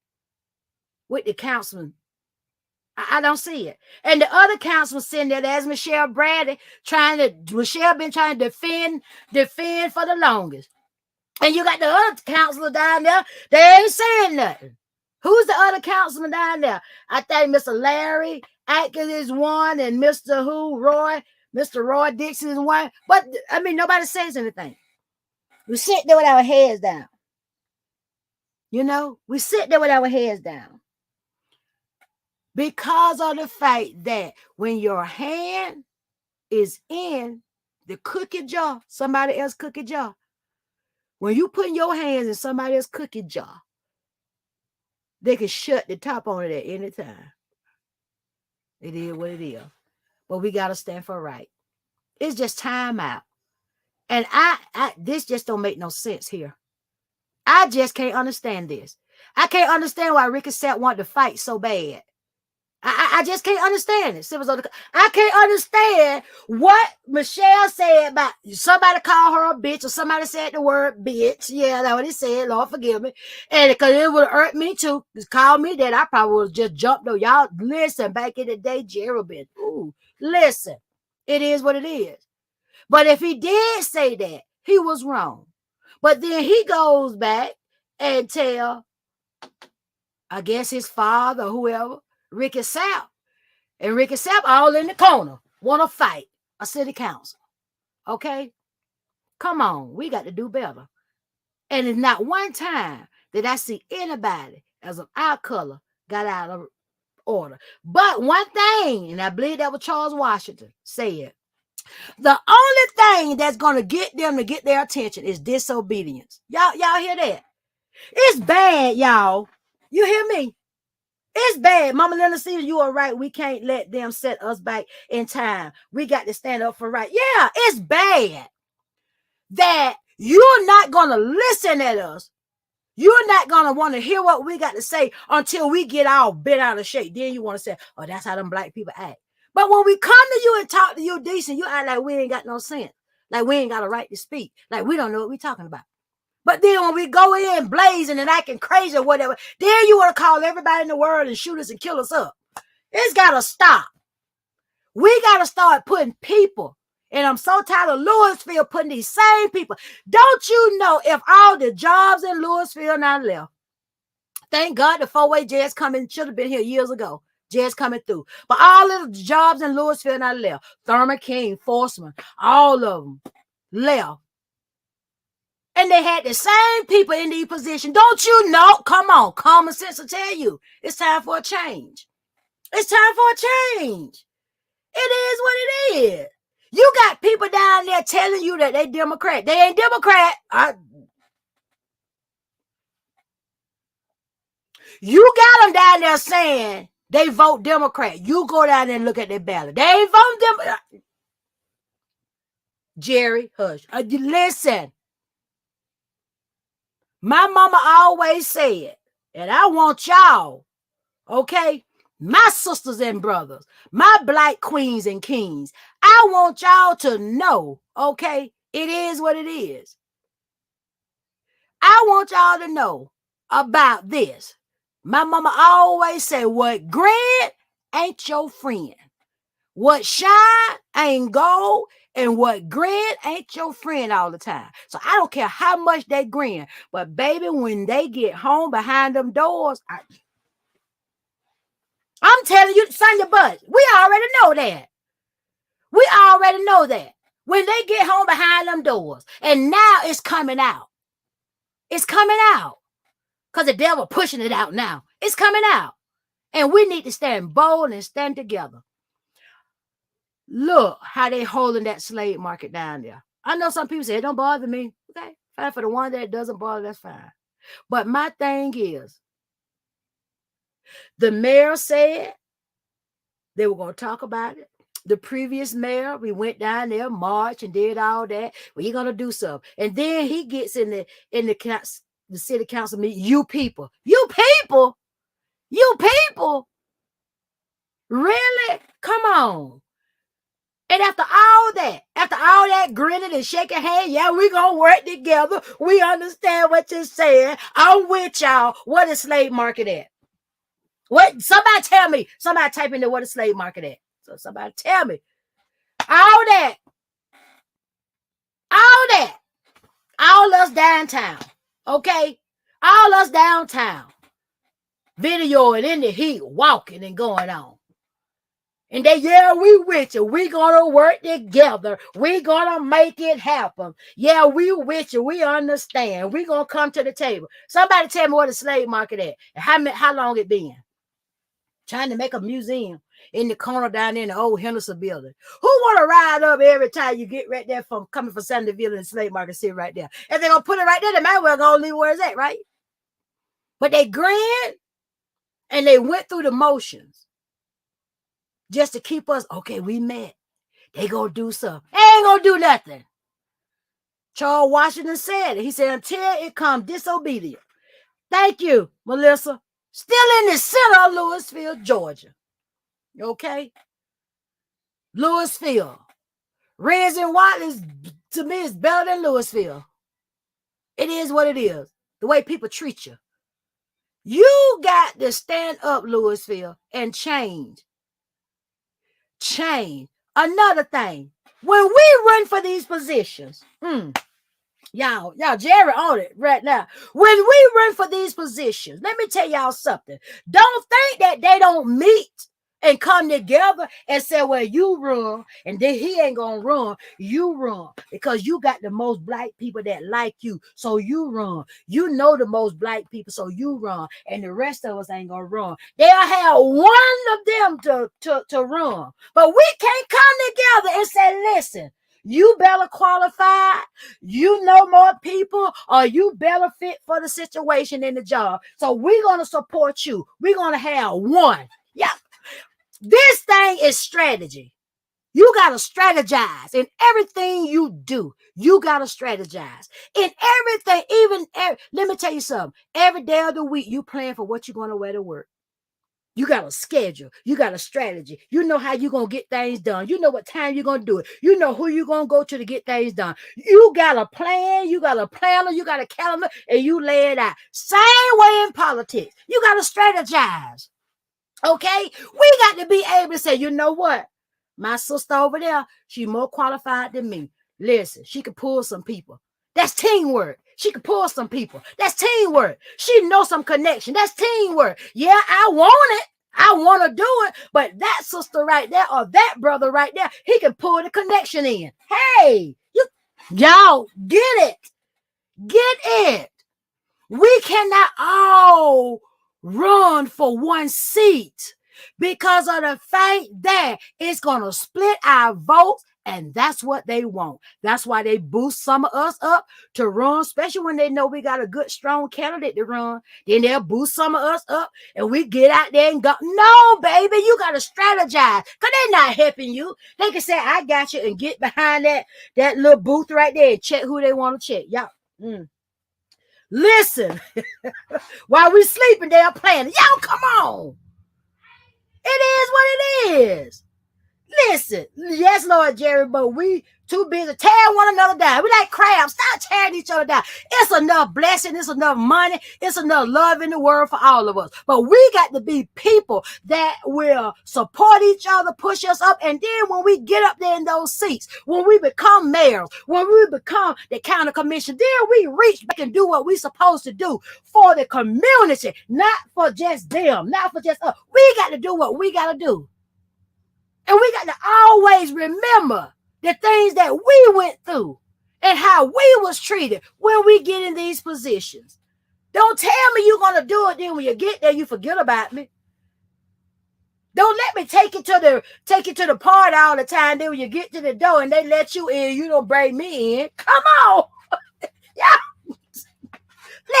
with the councilman. I don't see it. And the other councilman sitting there, as Michelle Bradley, Michelle been trying to defend for the longest. And you got the other councilor down there, they ain't saying nothing. Who's the other councilman down there? I think Mr. Larry Atkins is one, and Mr. Roy Dixon is one. But, I mean, nobody says anything. We sit there with our heads down. You know, we sit there with our heads down. Because of the fact that when your hand is in the cookie jar, somebody else's cookie jar, when you put your hands in somebody else's cookie jar, they can shut the top on it at any time. It is what it is. But we got to stand for right. It's just time out. And this just don't make no sense here. I just can't understand this. I can't understand why Ricky Sapp wanted to fight so bad. I just can't understand it. I can't understand what Michelle said about somebody called her a bitch or somebody said the word bitch. Yeah, that's what he said. Lord forgive me. And because it would have hurt me too. Just call me that. I probably would have just jumped though. Y'all listen, back in the day, Gerald been. Ooh, listen. It is what it is. But if he did say that, he was wrong. But then he goes back and tell, I guess his father or whoever, Ricky Sapp. And Ricky Sapp all in the corner, want to fight a city council. Okay? Come on, we got to do better. And it's not one time that I see anybody as of our color got out of order. But one thing, and I believe that was Charles Washington said, the only thing that's going to get them to get their attention is disobedience. Y'all hear that? It's bad, y'all. You hear me? It's bad. Mama Linda Stevens, you are right. We can't let them set us back in time. We got to stand up for right. Yeah, it's bad that you're not going to listen at us. You're not going to want to hear what we got to say until we get all bent out of shape. Then you want to say, oh, that's how them black people act. But when we come to you and talk to you decent, you act like we ain't got no sense. Like we ain't got a right to speak. Like we don't know what we're talking about. But then when we go in blazing and acting crazy or whatever, then you want to call everybody in the world and shoot us and kill us up. It's got to stop. We got to start putting people. And I'm so tired of Louisville putting these same people. Don't you know if all the jobs in Louisville now left? Thank God the four-way jazz coming should have been here years ago. Jazz coming through. But all of the jobs in Louisville now left. Thurman King, Forsman, all of them left. And they had the same people in these positions. Don't you know? Come on. Common sense will tell you. It's time for a change. It's time for a change. It is what it is. You got people down there telling you that they Democrat. They ain't Democrat. You got them down there saying they vote Democrat. You go down there and look at their ballot. They ain't voting Democrat. Jerry, hush. Listen. My mama always said, and I want y'all, okay, my sisters and brothers, my black queens and kings, I want y'all to know, okay, it is what it is. I want y'all to know about this. My mama always said, what grin ain't your friend. What shine ain't gold, and what grin ain't your friend all the time. So I don't care how much they grin, but baby, when they get home behind them doors, I'm telling you, sign your butt. We already know that. We already know that. When they get home behind them doors, and now it's coming out. It's coming out. Because the devil pushing it out now. It's coming out. And we need to stand bold and stand together. Look how they holding that slave market down there. I know some people say it don't bother me. Okay, fine. For the one that doesn't bother, that's fine. But my thing is, the mayor said they were going to talk about it. The previous mayor, we went down there, marched and did all that. Well, you're going to do something. And then he gets in the city council meeting. You people. Really? Come on. And after all that grinning and shaking hands, yeah, we're going to work together. We understand what you're saying. I'm with y'all. What is slave market at? What? Somebody tell me. Somebody type in there what is slave market at. So somebody tell me. All us downtown. Okay? All us downtown. Videoing in the heat, walking and going on. And they, yeah, we with you. We gonna work together. We gonna make it happen. Yeah, we with you. We understand. We gonna come to the table. Somebody tell me what the slave market at. And how long it been? Trying to make a museum in the corner down there in the old Henderson building. Who want to ride up every time you get right there from coming from Sandyville and the slave market sit right there? If they're gonna put it right there, they might well go leave where it's at, right? But they grinned and they went through the motions. Just to keep us, okay, we met. They gonna do something. They ain't gonna do nothing. Charles Washington said it. He said, until it comes disobedient. Thank you, Melissa. Still in the center of Louisville, Georgia. Okay? Louisville. Reds and white is, to me, is better than Louisville. It is what it is. The way people treat you. You got to stand up, Louisville, and change. Change. Another thing. When we run for these positions, y'all, Jerry on it right now. When we run for these positions, let me tell y'all something. Don't think that they don't meet and come together and say, well, you run, and then he ain't gonna run. You run because you got the most black people that like you, so you run. You know the most black people, so you run, and the rest of us ain't gonna run. They'll have one of them to run, but we can't come together and say, listen, you better qualify, you know more people, or you better fit for the situation in the job. So we're going to support you. We're going to have one. Yeah. This thing is strategy. You got to strategize in everything you do. You got to strategize in everything. Let me tell you something. Every day of the week, you plan for what you're going to wear to work. You got a schedule. You got a strategy. You know how you're going to get things done. You know what time you're going to do it. You know who you're going to go to get things done. You got a plan. You got a planner. You got a calendar, and you lay it out. Same way in politics. You got to strategize. Okay? We got to be able to say, you know what? My sister over there, she's more qualified than me. Listen, she can pull some people. That's teamwork. She can pull some people. That's teamwork. She knows some connection. That's teamwork. Yeah, I want it. I want to do it. But that sister right there or that brother right there, he can pull the connection in. Hey, y'all get it. Get it. We cannot all run for one seat because of the fact that it's going to split our votes. And that's what they want. That's why they boost some of us up to run, especially when they know we got a good, strong candidate to run. Then they'll boost some of us up and we get out there and go, no, baby, you got to strategize because they're not helping you. They can say, I got you, and get behind that little booth right there and check who they want to check. Y'all, listen, while we sleeping, they're planning. Y'all, come on. It is what it is. Listen, yes, Lord Jerry, but we too busy tearing one another down. We like crabs. Stop tearing each other down. It's enough blessing. It's enough money. It's enough love in the world for all of us. But we got to be people that will support each other, push us up. And then when we get up there in those seats, when we become mayors, when we become the county commission, then we reach back and do what we're supposed to do for the community, not for just them, not for just us. We got to do what we got to do. And we got to always remember the things that we went through and how we was treated when we get in these positions. Don't tell me you're going to do it, then when you get there, you forget about me. Don't let me take you to the party all the time. Then when you get to the door and they let you in, you don't bring me in. Come on. Yeah.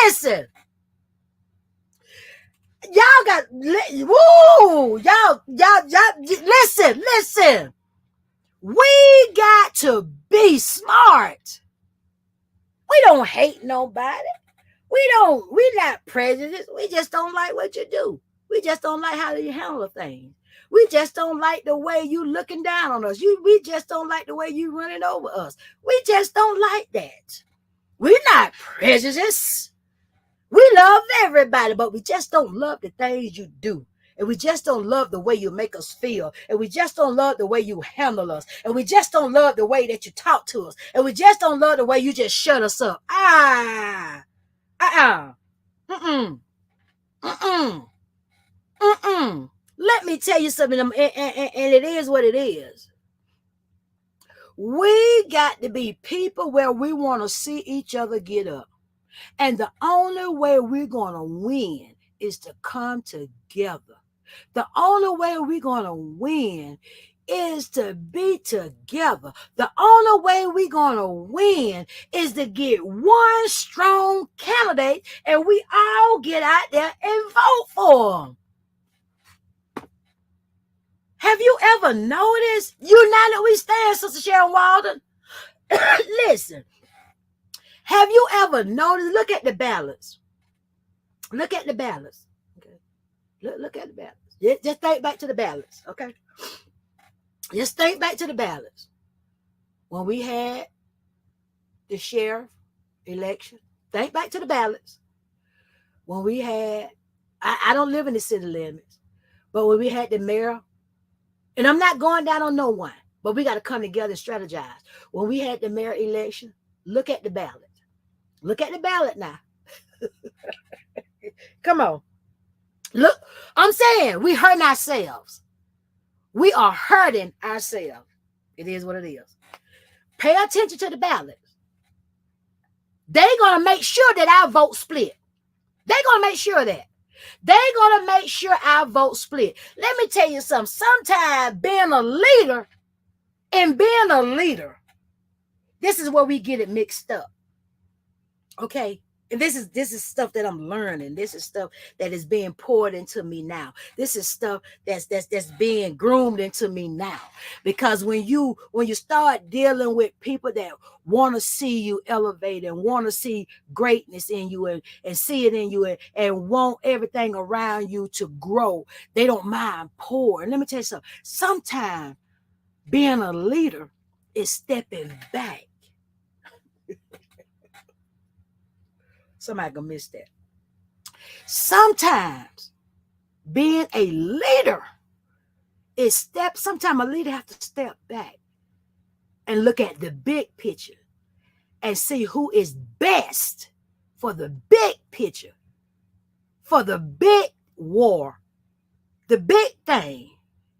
Listen. Y'all got, woo, y'all, listen. We got to be smart. We don't hate nobody. We're not prejudiced. We just don't like what you do. We just don't like how you handle things. We just don't like the way you looking down on us. We just don't like the way you running over us. We just don't like that. We're not prejudiced. We love everybody, but we just don't love the things you do. And we just don't love the way you make us feel. And we just don't love the way you handle us. And we just don't love the way that you talk to us. And we just don't love the way you just shut us up. Let me tell you something, and it is what it is. We got to be people where we want to see each other get up. And the only way we're going to win is to come together. The only way we're going to win is to be together. The only way we're going to win is to get one strong candidate and we all get out there and vote for them. Have you ever noticed? United we stand, Sister Sharon Walden. Listen. Have you ever noticed? Look at the balance. Look at the balance. Okay. Look at the balance. Just think back to the balance. Okay. Just think back to the balance. When we had the sheriff election, think back to the balance. When we had, I don't live in the city limits, but when we had the mayor, and I'm not going down on no one, but we got to come together and strategize. When we had the mayor election, look at the ballot. Look at the ballot now. Come on. Look, I'm saying we hurting ourselves. We are hurting ourselves. It is what it is. Pay attention to the ballot. They're going to make sure that our vote split. They're going to make sure that. They're going to make sure our vote split. Let me tell you something. Sometimes being a leader and being a leader, this is where we get it mixed up. Okay? And this is stuff that I'm learning. This is stuff that is being poured into me now. This is stuff that's being groomed into me now. Because when you start dealing with people that want to see you elevate and want to see greatness in you and see it in you and want everything around you to grow, they don't mind pouring. Let me tell you something. Sometimes being a leader is stepping back. Somebody gonna miss that. Sometimes being a leader is sometimes a leader have to step back and look at the big picture and see who is best for the big picture, for the big war, the big thing.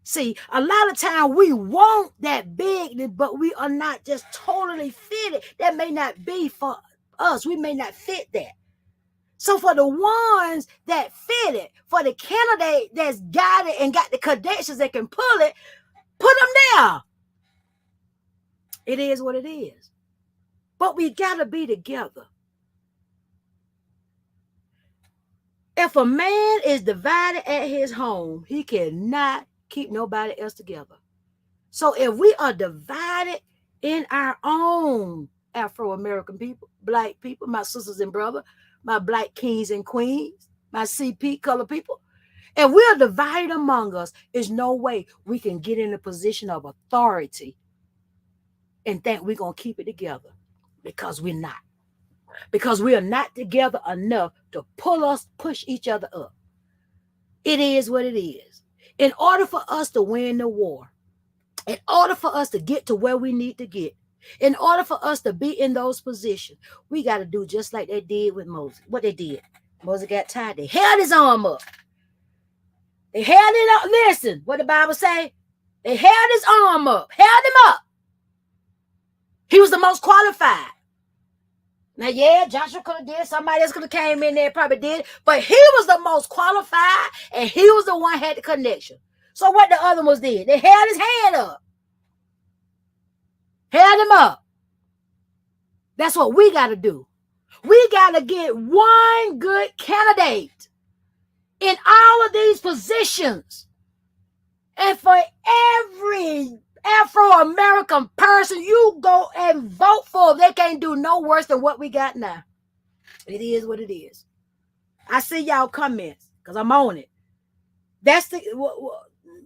See, a lot of time we want that big, but we are not just totally fitted. That may not be for us. We may not fit that. So for the ones that fit it, for the candidate that's got it and got the credentials that can pull it, put them there. It is what it is. But we got to be together. If a man is divided at his home, he cannot keep nobody else together. So if we are divided in our own Afro-American people, black people, my sisters and brothers, my black kings and queens, my CP color people, if we're divided among us, there's no way we can get in a position of authority and think we're going to keep it together, because we're not. Because we are not together enough to push each other up. It is what it is. In order for us to win the war, in order for us to get to where we need to get, in order for us to be in those positions, we got to do just like they did with Moses. What they did, Moses got tired. They held his arm up. They held it up. Listen, what the Bible say? They held his arm up, held him up. He was the most qualified. Now, yeah, Joshua could have did. Somebody else could have came in there, probably did. But he was the most qualified, and he was the one who had the connection. So what the other ones did? They held his hand up. Held him up. That's what we got to do. We got to get one good candidate in all of these positions. And for every Afro-American person you go and vote for, they can't do no worse than what we got now. It is what it is. I see y'all comments because I'm on it. That's the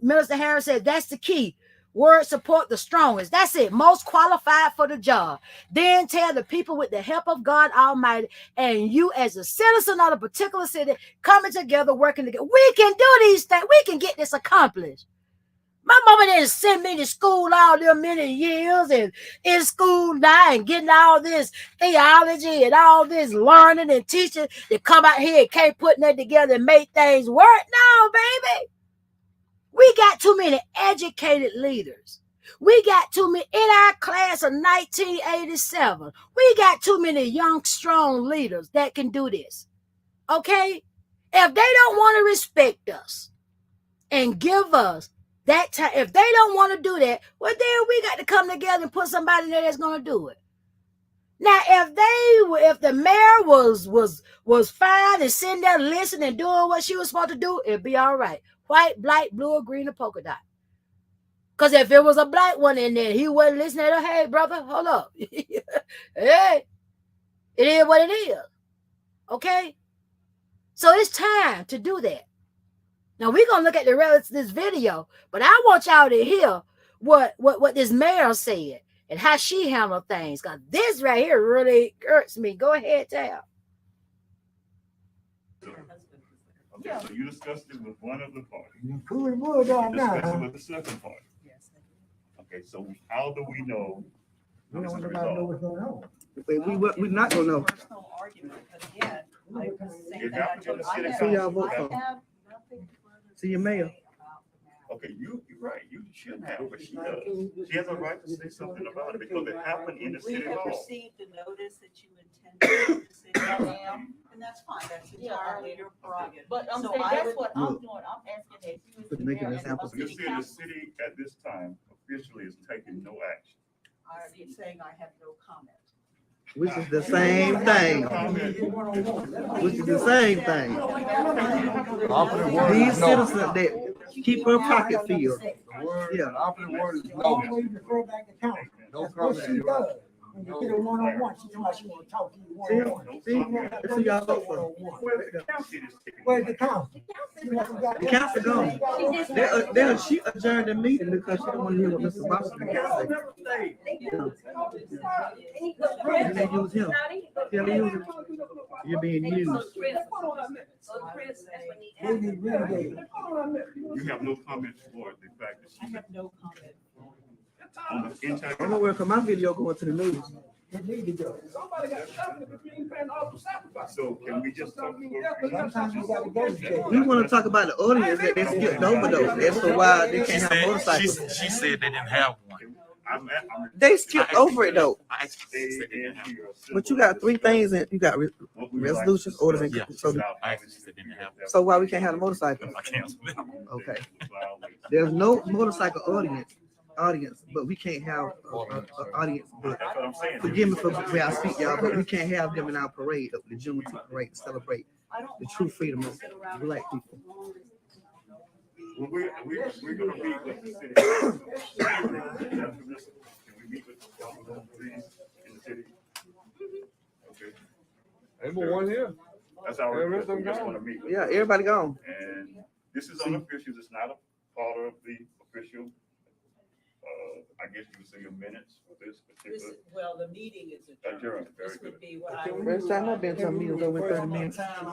Minister Harris said, that's the key. Word support the strongest. That's it. Most qualified for the job. Then tell the people with the help of God Almighty and you as a citizen of a particular city coming together, working together. We can do these things. We can get this accomplished. My mama didn't send me to school all them many years and in school now and getting all this theology and all this learning and teaching to come out here and can't put that together and make things work. No, baby. We got too many educated leaders. We got too many in our class of 1987. We got too many young, strong leaders that can do this. Okay? If they don't want to respect us and give us that time, if they don't want to do that, well, then we got to come together and put somebody there that's going to do it. Now, if the mayor was fine and sitting there listening and doing what she was supposed to do, it'd be all right. White, black, blue, or green, or polka dot. Because if it was a black one in there, he wasn't listening to her. Hey, brother, hold up. Hey, It is what it is. Okay? So it's time to do that. Now we're gonna look at the rest of this video, but I want y'all to hear what this mayor said and how she handled things. Because this right here really hurts me. Go ahead, Tab. Okay, so you discussed it with one of the parties. You cooling wood on now, Discussed it huh? with the second party. Okay, so how do we know? We this don't is want nobody to know resolved? what's going on. We not gonna know. Personal argument, but again, I would say It that I happened in the city have- So y'all council. vote I for. have nothing further See your to mayor. say about the matter. Okay, you're right, you shouldn't have, but she does. She has a right to say something about it because it happened in the We city have hall. received a notice that you intend to do the city hall, and that's fine, that's entirely your prerogative. But I'm So saying, I that's would- what I'm doing, I'm asking that you. But make an example. So you're saying the city at this time officially is taking no action. I'm saying I have no comment. Which is the same thing. Which is the same thing. These citizens that keep her pocket filled. Yeah. Operative word is no. Always refer back to council. That's what she does. When you get a one-on-one, she told she want to talk to you one-on-one. See, that's who y'all vote for. Where's the council? The council gone. She adjourned the meeting because she didn't want to hear what Mr. Boston had to say. And they use him. Yeah, they use him. You're being used. You have no comments for the fact that I she have no comment. on the entire. I'm gonna work on my video going to the news. It need to go. So can we just talk? Sometimes you gotta go to jail. We want to talk about the audience that they skipped over though. That's for why they She can't have said, motorcycles. she said they didn't have one. They skipped over it though. I actually said they didn't have one. But you got three things and you got resolutions, orders, and Yeah. so, I actually said they didn't have one. so why we can't have a motorcycle? I canceled it. Okay. There's no motorcycle audience, but we can't have an audience. But That's what I'm saying. forgive me for the way I speak, y'all, but we can't have them in our parade, the Juneteenth parade, to celebrate I don't the true mind freedom if you of sit around black and talk people. as long as it's Well, we're gonna meet with the city. Can we meet with the council, please, in the city? Okay. Ain't one here. That's our, Yeah, request. we everything just gone. wanna meet. with Yeah, them. everybody gone. And this is unofficial, it's not a part of the official, I guess you would say your minutes for this This, particular. well, the meeting is adjourned. Adjourned, very This would good. be what I would. First time I've been to a meeting over 30 minutes. I've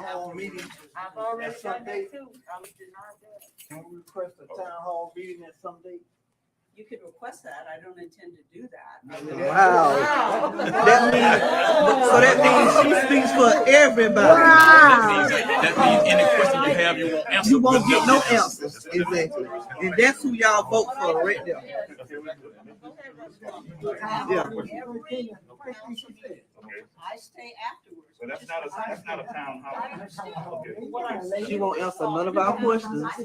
already done that too, I was denied that. Can we request a town hall meeting at some date? You could request that. I don't intend to do that. Wow. That means she speaks for everybody. That means any question you have, you won't answer. You won't but get no never answers. Exactly. And that's who y'all vote for right there. Yeah. Okay, I stay afterwards. so that's not a town hall. Okay. She won't answer none of our questions. I ask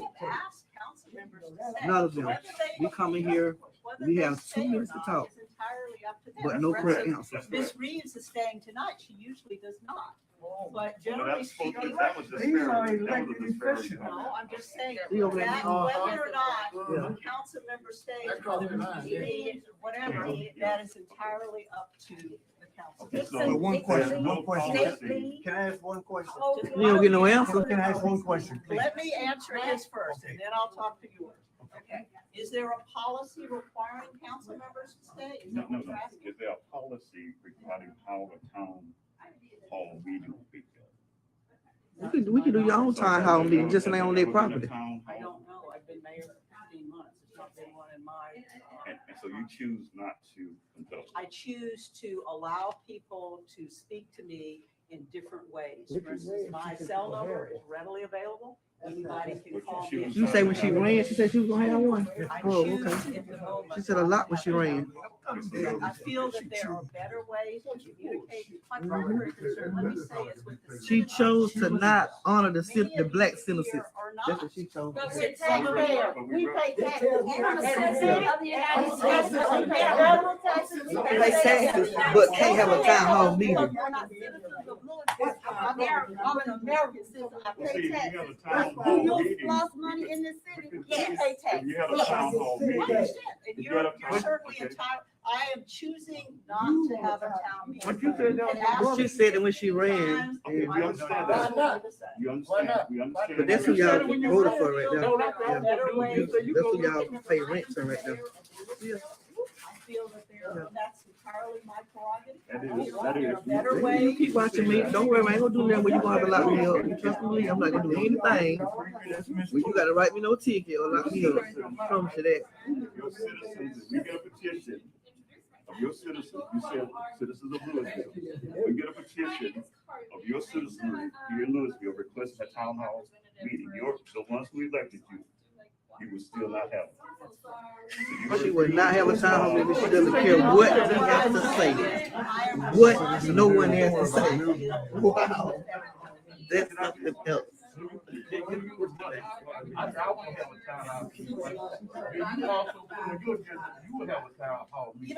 council members to stay. None of them. Whether they- We come in here, whether we they have stay 2 or minutes to not talk, is entirely up to them. but no For correct instance, answers. Ms. Reeves is staying tonight. She usually does not. But Well, generally that's supposed to, speaking, that was These are disparity. That was a elected disparity. officials. no, I'm just saying See over there? that whether or not Yeah. a council member stays, That costs whether nine, it's yeah. me, whatever, that is entirely up to the council. Okay, so But one question, there's no one question. policy. Can I ask one question? You don't get no answer. Can I ask one question, please? Let me answer his first, and then I'll talk to yours. Okay, is there a policy requiring council members to stay? Is No, that no, what you're no. asking? Is there a policy regarding how the town hall meeting will be held? We can do your own town hall meeting, just lay on their property. I don't know. I've been mayor for 15 months. It's not been one in my. And so you choose not to conduct. I choose to allow people to speak to me in different ways. For instance, my cell number is readily available. Anybody can call me. You say when she ran, she said she was gonna have one. I Oh, choose okay. at the moment. She said a lot when she ran. I feel that there are better ways to communicate. My primary concern, let me say, is with the. She chose to not honor the black citizens. Here are That's not. what she chose. But we're taxpayers, we pay taxes. Of the United States, we pay federal taxes, we Pay taxes, but can't have a town hall meeting. We're not citizens of military. I'm an American citizen, I Well, see, pay if you taxes. have a town hall You meeting. lost money in this city, we Yes. pay If taxes. you have a town hall I meeting. understand, and You you're got a you're point, certainly okay. entitled, I am choosing not to have a town meeting. What you said, And ask she said it when she ran. times Okay, we I understand was that. trying to say. You understand, we understand. But that's who y'all voted for right there. There are better ways. That's who y'all pay rent to right there. I feel that that's entirely my prerogative. That I is- feel that there is- are better You ways. keep watching me. Don't worry, I ain't gonna do nothing when you gonna have to lock me up. You trust me, I'm not gonna do anything. When you gotta write me no ticket or lock me up. I promise you that. Your citizens, if we get a petition of your citizens, you said citizens of Louisville. We get a petition of your citizens here in Louisville requesting a town hall meeting. The ones who elected you, you would still not have it. She would not have a town hall meeting. She doesn't care what we have to say. What no one has to say. Wow. That's something else. I want to have a town hall meeting. You also, when you would have a town hall meeting.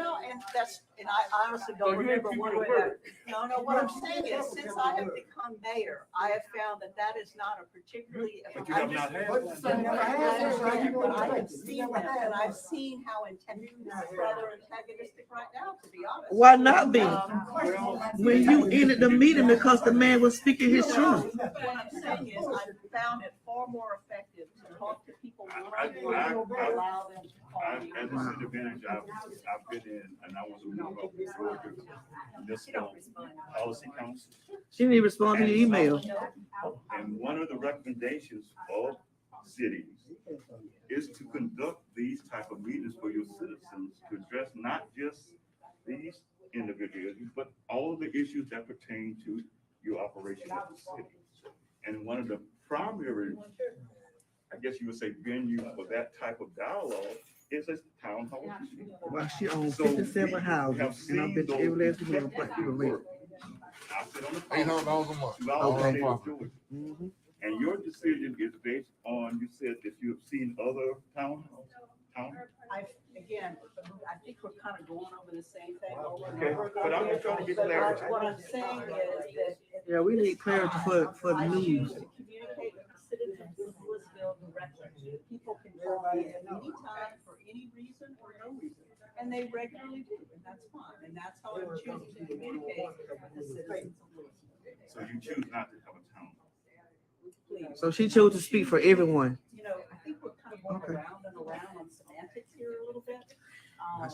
And I honestly don't remember what way that. No, what I'm saying is, since I have become mayor, I have found that is not a particularly. But you have not had one. But I have seen them, and I've seen how rather antagonistic right now, to be honest. Why not be? When you ended the meeting because the man was speaking his truth. What I'm saying is, I found it far more effective to talk to people one-on-one, allow them to call me. As a city manager, I've been in, and I was a member of the Georgia Municipal Policy Council. She didn't even respond to your email. And one of the recommendations of cities is to conduct these type of meetings for your citizens to address not just these individuals, but all of the issues that pertain to your operation of the city. And one of the primary, I guess you would say, venue for that type of dialogue is a town hall meeting. Well, she owns So 57 we houses, have and I seen bet you every last one of them those black people rent. I sit on the $800 council a month. throughout the Okay. state of Georgia. Mhm. And your decision is based on, you said that you have seen other towns. Again, I think we're kind of going over the same thing over and Okay, over. but I'm just trying to get clarity. What I'm saying is that. Yeah, we need clarity for the I choose news. to communicate with the citizens of Louisville directly. People can call me at any time for any reason or no reason, and they regularly do, and that's fine, and that's how I'm choosing to communicate with the citizens of Louisville. So you choose not to have a town. Please. So she chose to speak for everyone. I think we're kind of going Okay. around and around on semantics here a little bit. I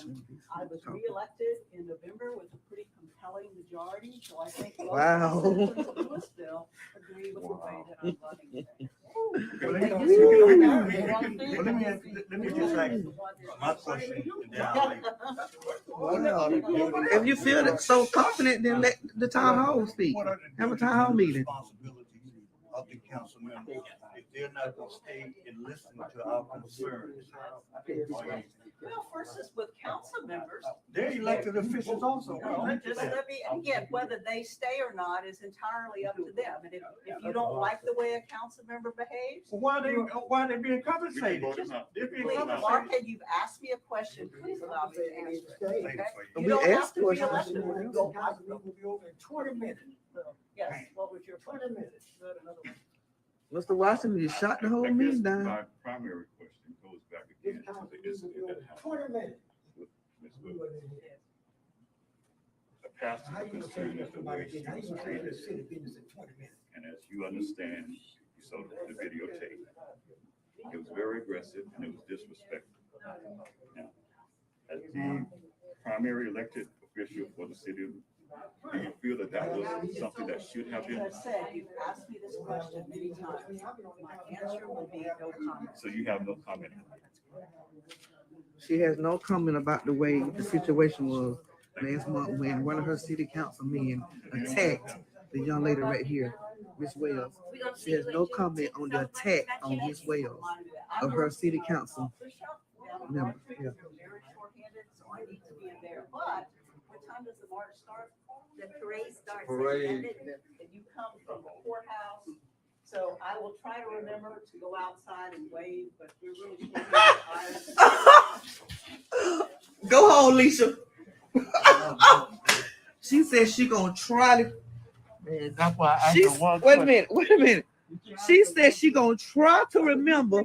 was reelected in November with a pretty compelling majority, so I think. most Wow. citizens of Louisville agree with the way that I'm running. Let me just ask my question. And then I'll leave. Wow. If you feel that so confident, then let the town hall speak. What are the Have a town hall meeting. responsibilities of the council members if they're not gonna stay and listen to our concerns? Well, first is with council members. They're elected officials also. Well, just let me, again, whether they stay or not is entirely up to them. And if you don't like the way a council member behaves, Well, why are they being We can compensated? vote them out. They're being please, compensated. Mark, you've asked me a question, please allow me to answer it. Okay? We You don't have asked to be questions. elected. We'll be over in 20 minutes. Yes, what was your question? 20 minutes. Mr. Washington, you shot the whole I guess meeting down. my primary question goes back again to the incident that happened 20 minutes. with Ms. Williams. The pastor How you gonna say concerned that is the somebody way she can, how you was gonna handle treated. the city business in 20 minutes? And as you understand, you saw the videotape. It was very aggressive and it was disrespectful. Now, as the primary elected official for the city, do you feel that that was something that should have been? As I said, you've asked me this question many times. My answer will be no comment. So you have no comment? She has no comment about the way the situation was last month when one of her city councilmen attacked the young lady right here, Miss Wells. She has no comment on the attack on Miss Wells of her city council member. Yeah. Very short-handed, so I need to be in there. But what time does the march start? The parade starts. Parade. And you come from the courthouse. So I will try to remember to go outside and wave, but we're really. Go home, Lisa. She said she gonna try to. Man, that's why I Wait a minute. She said she gonna try to remember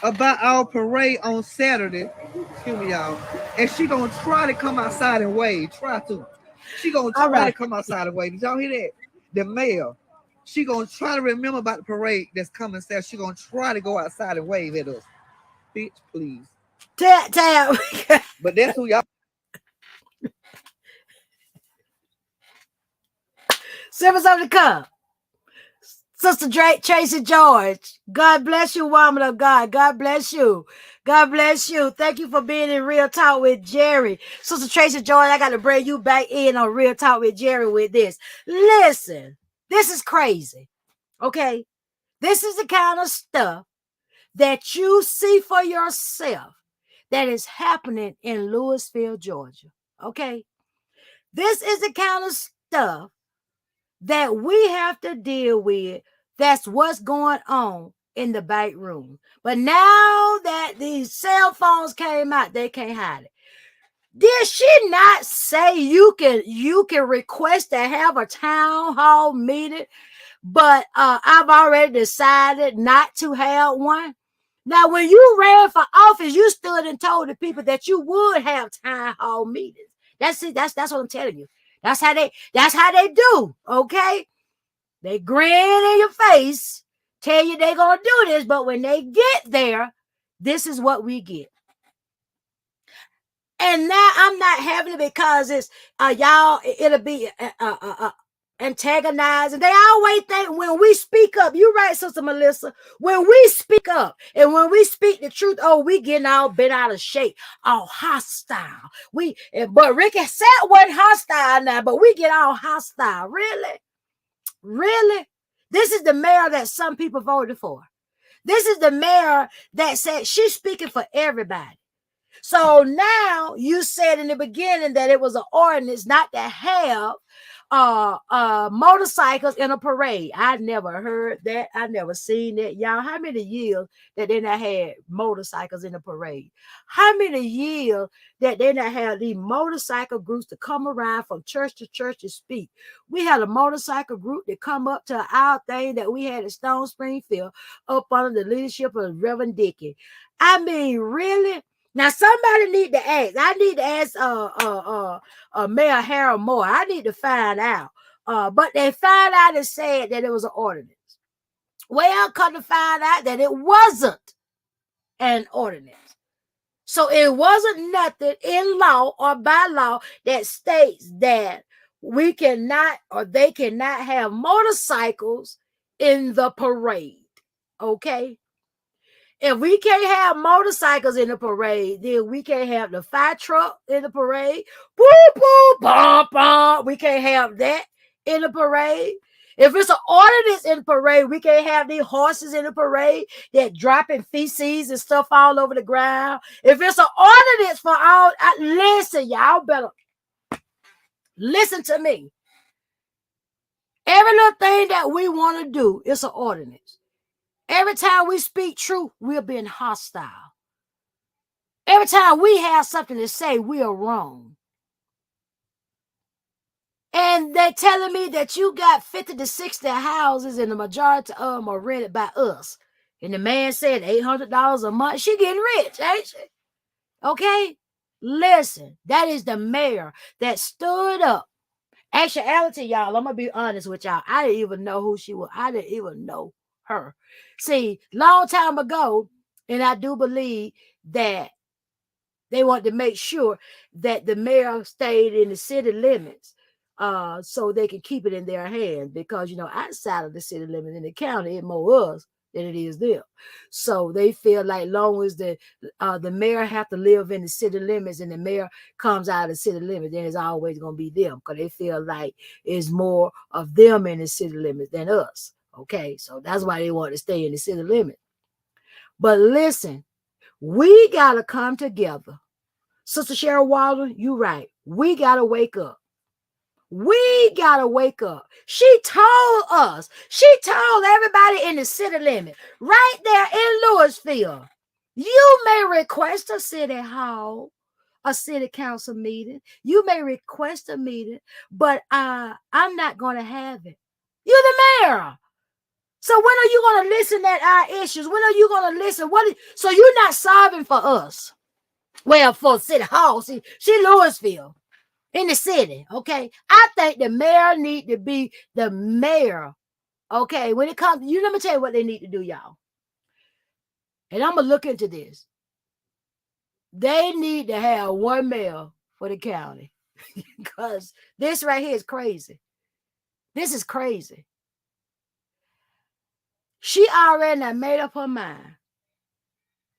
about our parade on Saturday. Excuse me, y'all. And she gonna try to come outside and wave. Try to. She gonna All try to right. come outside and wave. Did y'all hear that? The mayor. She gonna try to remember about the parade that's coming Saturday. She gonna try to go outside and wave at us. Bitch, please. Tab. But that's who y'all. Service of the cup. Sister Drake, Tracy George. God bless you, woman of God. God bless you. God bless you. Thank you for being in Real Talk with Jerry. Sister Tracy George, I got to bring you back in on Real Talk with Jerry with this. Listen, this is crazy. Okay? This is the kind of stuff that you see for yourself that is happening in Louisville, Georgia. Okay? This is the kind of stuff that we have to deal with. That's what's going on in the back room. But now that these cell phones came out, they can't hide it. Did she not say you can request to have a town hall meeting, but I've already decided not to have one? Now, when you ran for office, you stood and told the people that you would have town hall meetings. That's it. That's what I'm telling you. That's how they do. Okay. They grin in your face, tell you they're going to do this, but when they get there, this is what we get. And now I'm not having it because it's y'all, it'll be antagonizing. They always think when we speak up, you're right, Sister Melissa, when we speak up and when we speak the truth, oh, we getting all bent out of shape, all hostile. But Ricky said wasn't hostile now, but we get all hostile. Really? Really? This is the mayor that some people voted for. This is the mayor that said she's speaking for everybody. So now you said in the beginning that it was an ordinance not to have motorcycles in a parade. I never heard that. I never seen that. Y'all, how many years that they not had motorcycles in a parade? How many years that they not had these motorcycle groups to come around from church to church to speak? We had a motorcycle group that come up to our thing that we had at Stone Springfield up under the leadership of Reverend Dickey. I mean, really? Now somebody need to ask. I need to ask Mayor Harold Moore. I need to find out. But they found out and said that it was an ordinance. Well, come to find out that it wasn't an ordinance. So it wasn't nothing in law or by law that states that we cannot or they cannot have motorcycles in the parade. Okay? If we can't have motorcycles in the parade, then we can't have the fire truck in the parade. Boop, boop, bum, bum. We can't have that in the parade. If it's an ordinance in the parade, we can't have these horses in the parade that dropping feces and stuff all over the ground. If it's an ordinance for all, listen, y'all better listen to me. Every little thing that we want to do is an ordinance. Every time we speak truth, we're being hostile. Every time we have something to say, we are wrong. And they're telling me that you got 50 to 60 houses and the majority of them are rented by us. And the man said $800 a month. She getting rich, ain't she? Okay? Listen, that is the mayor that stood up. Actuality, y'all, I'm going to be honest with y'all. I didn't even know who she was. I didn't even know her. See, long time ago, and I do believe that they wanted to make sure that the mayor stayed in the city limits so they can keep it in their hands because, you know, outside of the city limits in the county, it's more us than it is them. So they feel like long as the mayor have to live in the city limits and the mayor comes out of the city limits, then it's always going to be them because they feel like it's more of them in the city limits than us. Okay, so that's why they want to stay in the city limit. But listen, we got to come together. Sister Cheryl Walden, you right. We got to wake up. We got to wake up. She told us. She told everybody in the city limit, right there in Louisville, you may request a city hall, a city council meeting. You may request a meeting, but I'm not going to have it. You're the mayor. So when are you going to listen at our issues? When are you going to listen? So you're not solving for us. Well, for City Hall. See, she Louisville in the city. Okay. I think the mayor need to be the mayor. Okay. When it comes, let me tell you what they need to do, y'all. And I'm going to look into this. They need to have one mayor for the county. Because this right here is crazy. This is crazy. She already made up her mind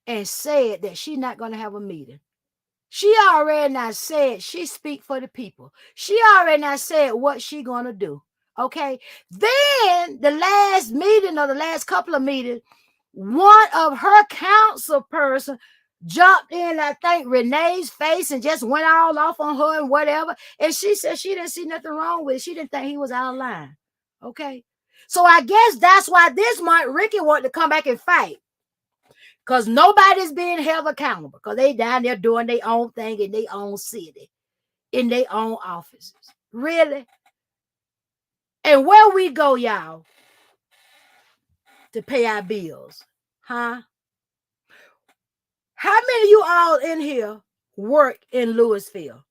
and said that she's not going to have a meeting. She already now said she speak for the people. She already now said what she going to do. Okay. Then the last meeting or the last couple of meetings, one of her council person jumped in, I think, Renee's face and just went all off on her and whatever. And she said she didn't see nothing wrong with it. She didn't think he was out of line. Okay. So I guess that's why this month Ricky wanted to come back and fight. Because nobody's being held accountable. Because they down there doing their own thing in their own city. In their own offices. Really? And where we go, y'all, to pay our bills? Huh? How many of you all in here work in Louisville?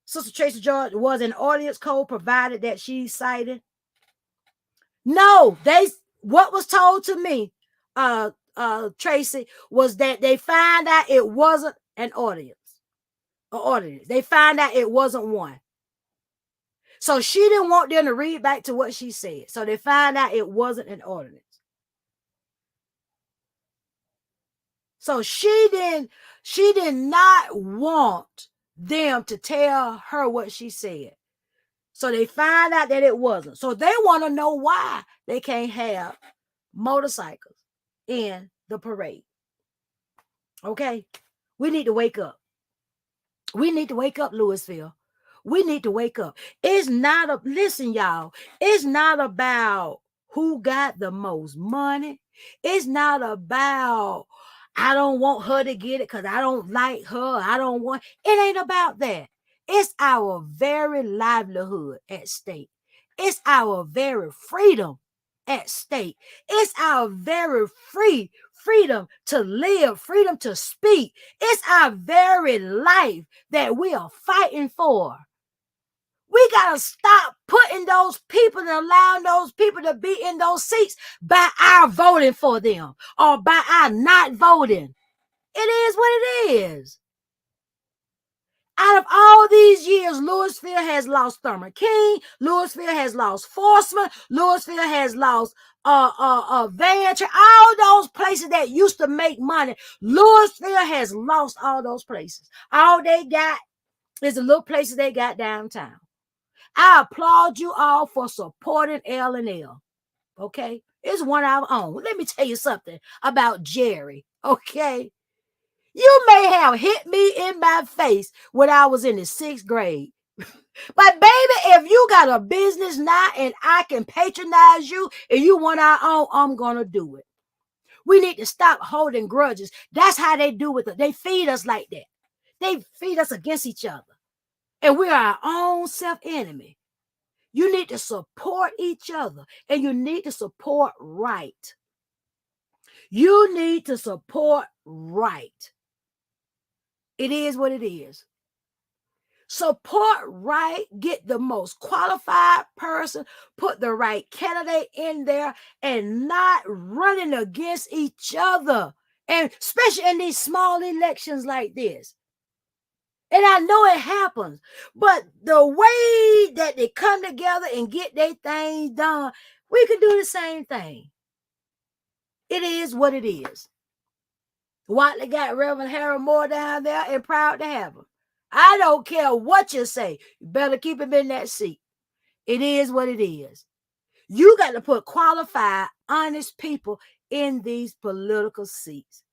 Sister Tracy George, was an audience code provided that she cited? No, what was told to me, Tracy, was that they found out it wasn't an audience. They found out it wasn't one. So she didn't want them to read back to what she said. So they found out it wasn't an ordinance. So she did not want them to tell her what she said. So they find out that it wasn't. So they want to know why they can't have motorcycles in the parade. Okay? We need to wake up. We need to wake up, Louisville. We need to wake up. Listen, y'all, it's not about who got the most money. It's not about, I don't want her to get it because I don't like her. It ain't about that. It's our very livelihood at stake. It's our very freedom at stake. It's our very freedom to live, freedom to speak. It's our very life that we are fighting for. We got to stop putting those people and allowing those people to be in those seats by our voting for them or by our not voting. It is what it is. Out of all these years, Louisville has lost Thurman King. Louisville has lost Forsman. Louisville has lost Venture. All those places that used to make money. Louisville has lost all those places. All they got is the little places they got downtown. I applaud you all for supporting L&L. Okay? It's one of our own. Let me tell you something about Jerry. Okay? You may have hit me in my face when I was in the 6th grade. But baby, if you got a business now and I can patronize you and you want our own, I'm going to do it. We need to stop holding grudges. That's how they do with it. They feed us like that. They feed us against each other. And we are our own self-enemy. You need to support each other and you need to support right. You need to support right. It is what it is. Support right, get the most qualified person, put the right candidate in there and not running against each other. And especially in these small elections like this. And I know it happens, but the way that they come together and get their things done, we could do the same thing. It is what it is. Watley got Reverend Harold Moore down there and proud to have him. I don't care what you say. You better keep him in that seat. It is what it is. You got to put qualified, honest people in these political seats.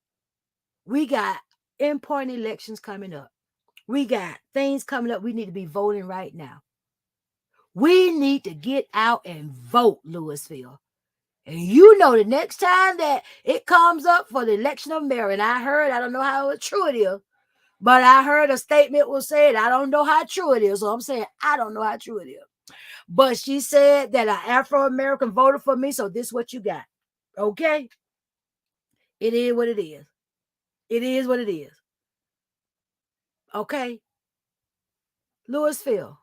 We got important elections coming up. We got things coming up. We need to be voting right now. We need to get out and vote, Louisville. And you know the next time that it comes up for the election of mayor, and I don't know how true it is, but I heard a statement was said, I don't know how true it is. So I'm saying, I don't know how true it is. But she said that an Afro-American voted for me, so this is what you got. Okay? It is what it is. It is what it is. Okay? Louisville,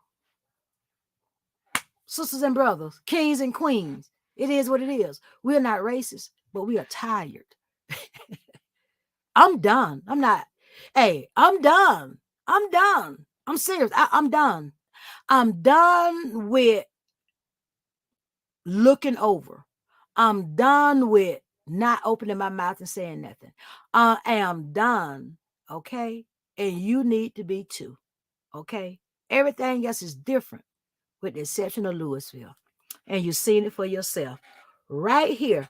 sisters and brothers, kings and queens. It is what it is. We're not racist, but we are tired. I'm done. I'm not. Hey, I'm done. I'm done. I'm serious. I'm done. I'm done with looking over. I'm done with not opening my mouth and saying nothing. I am done. Okay. And you need to be too. Okay. Everything else is different with the exception of Louisville. And you've seen it for yourself right here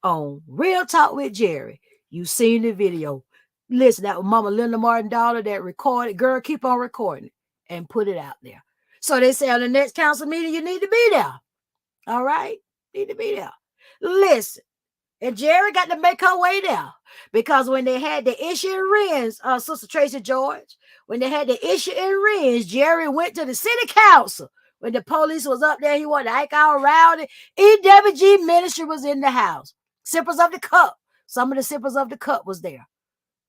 on Real Talk with Jerry. You've seen the video. Listen, that was Mama Linda Martin daughter that recorded. Girl, keep on recording it and put it out there. So they say on the next council meeting, you need to be there. All right? Need to be there. Listen, and Jerry got to make her way there because when they had the issue in Rennes, Sister Tracy George, when they had the issue in Rennes, Jerry went to the city council. When the police was up there, he wanted to act all rowdy. EWG ministry was in the house. Sippers of the cup. Some of the sippers of the cup was there.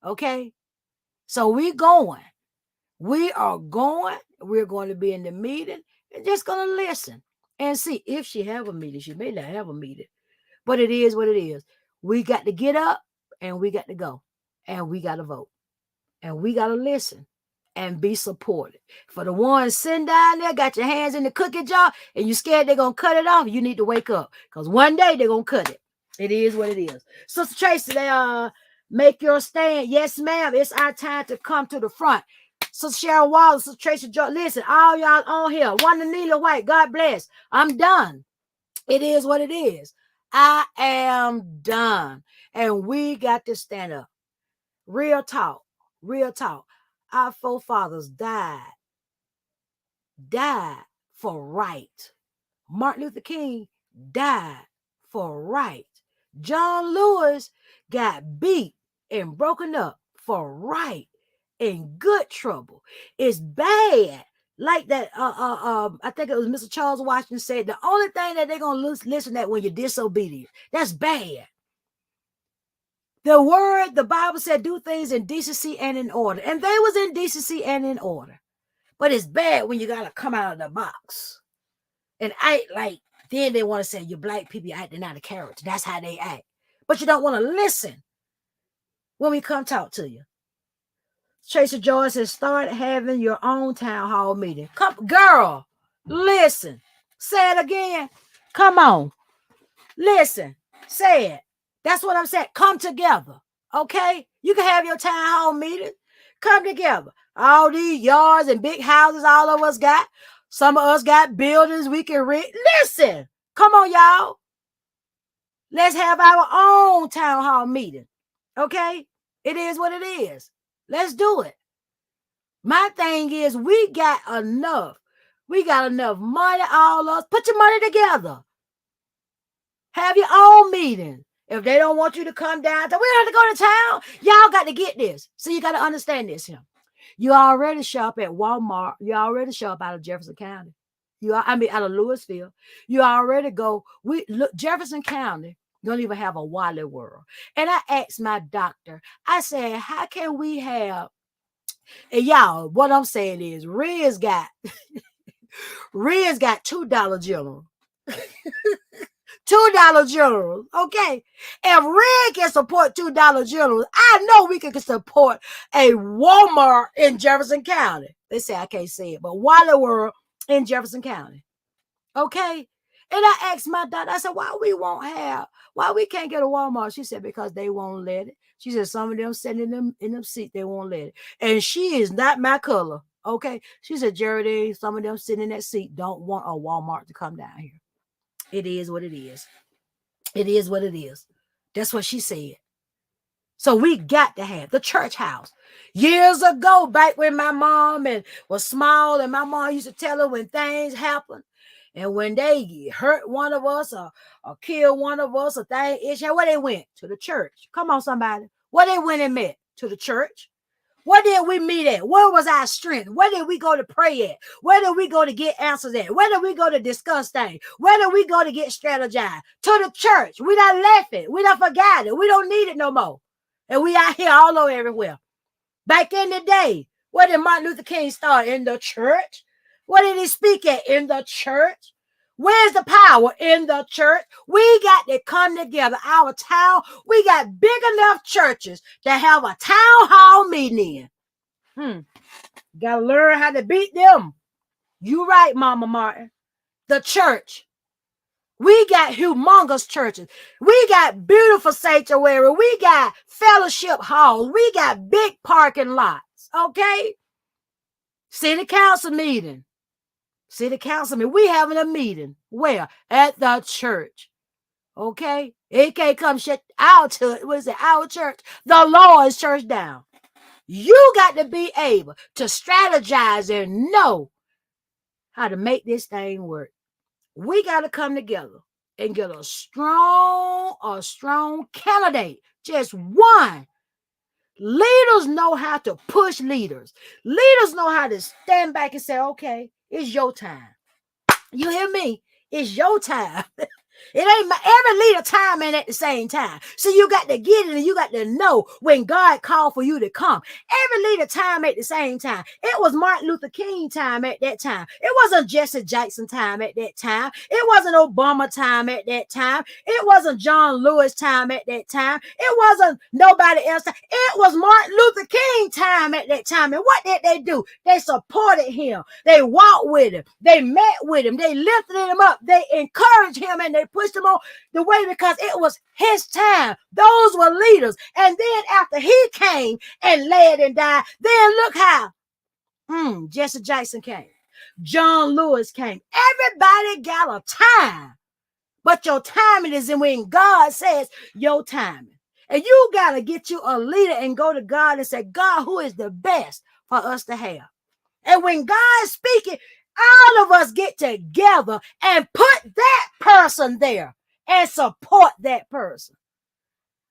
Okay? So we going. We are going. We're going to be in the meeting and just going to listen and see if she have a meeting. She may not have a meeting. But it is what it is. We got to get up and we got to go. And we got to vote. And we got to listen and be supported. For the ones sitting down there, got your hands in the cookie jar, and you scared they're going to cut it off, you need to wake up. Because one day they're going to cut it. It is what it is. Sister Tracy, they make your stand. Yes, ma'am. It's our time to come to the front. Sister Sharon Wallace, Sister Tracy George, listen, all y'all on here. One Anita White, God bless. I'm done. It is what it is. I am done. And we got to stand up. Real talk. Real talk. Our forefathers died for right. Martin Luther King died for right. John Lewis got beat and broken up for right. In good trouble. It's bad. Like that, I think it was Mr. Charles Washington said, the only thing that they're going to listen at when you're disobedient. That's bad. The Bible said, do things in decency and in order. And they was in decency and in order. But it's bad when you got to come out of the box. And act like, then they want to say, you black people, you're acting out of character. That's how they act. But you don't want to listen when we come talk to you. Tracy Joyce says, start having your own town hall meeting. Come, girl, listen. Say it again. Come on. Listen. Say it. That's what I'm saying. Come together. Okay? You can have your town hall meeting. Come together. All these yards and big houses all of us got. Some of us got buildings we can rent. Listen. Come on, y'all. Let's have our own town hall meeting. Okay? It is what it is. Let's do it. My thing is, we got enough. We got enough money, all of us. Put your money together. Have your own meeting. If they don't want you to come down, we don't have to go to town. Y'all got to get this. So you got to understand this here. You already shop at Walmart. You already shop out of Jefferson County. Out of Louisville. You already go. Jefferson County don't even have a Wally World. And I asked my doctor, I said, how can we have, and y'all, what I'm saying is, Riz got $2 general. $2 generals. Okay. If Red can support $2 generals, I know we can support a Walmart in Jefferson County. They say I can't say it, but Wally World in Jefferson County. Okay. And I asked my daughter, I said, why we can't get a Walmart? She said, because they won't let it. She said, some of them sitting in them seats, they won't let it. And she is not my color. Okay. She said, Jerry, some of them sitting in that seat don't want a Walmart to come down here. It is what it is. It is what it is. That's what she said. So we got to have the church house. Years ago, back when my mom was small, and my mom used to tell her when things happen, and when they hurt one of us or kill one of us, where they went? To the church. Come on, somebody. Where they went and met? To the church. Where did we meet at? Where was our strength? Where did we go to pray at? Where did we go to get answers at? Where did we go to discuss things? Where did we go to get strategized? To the church. We done left it. We done forgot it. We don't need it no more. And we out here all over everywhere. Back in the day, where did Martin Luther King start? In the church. Where did he speak at? In the church. Where's the power? In the church. We got to come together. Our town, we got big enough churches to have a town hall meeting in. Gotta learn how to beat them. You right, Mama Martin. The church. We got humongous churches. We got beautiful sanctuary. We got fellowship halls. We got big parking lots. Okay? City council meeting. City council meeting. We having a meeting. Where? At the church. Okay? It can't come shut our church. What is it? Our church. The Lord's church down. You got to be able to strategize and know how to make this thing work. We got to come together and get a strong candidate. Just one. Leaders know how to push leaders. Leaders know how to stand back and say, okay, it's your time. You hear me? It's your time. It ain't every leader time ain't at the same time. So you got to get it and you got to know when God called for you to come. Every leader time at the same time. It was Martin Luther King time at that time. It wasn't Jesse Jackson time at that time. It wasn't Obama time at that time. It wasn't John Lewis time at that time. It wasn't nobody else time. It was Martin Luther King time at that time. And what did they do? They supported him. They walked with him. They met with him. They lifted him up. They encouraged him and they pushed him on the way because it was his time. Those were leaders. And then after he came and led and died, then look how Jesse Jackson came. John Lewis came. Everybody got a time. But your timing is in when God says your timing. And you got to get you a leader and go to God and say, God, who is the best for us to have? And when God's speaking, all of us get together and put that person there and support that person.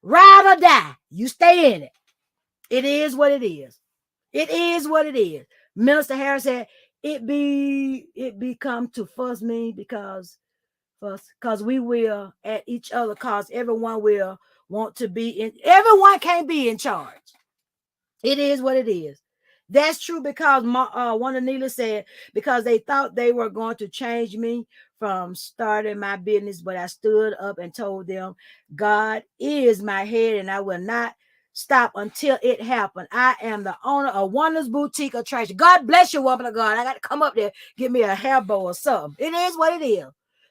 Ride or die, you stay in it. It is what it is. It is what it is. Minister Harris said, it become to fuss me because we will at each other because everyone will want to be in. Everyone can't be in charge. It is what it is. That's true because one of Neela said, because they thought they were going to change me from starting my business, but I stood up and told them, God is my head and I will not stop until it happened. I am the owner of Wonders Boutique Attraction. God bless you, woman of God. I got to come up there, give me a hair bow or something. It is what it is.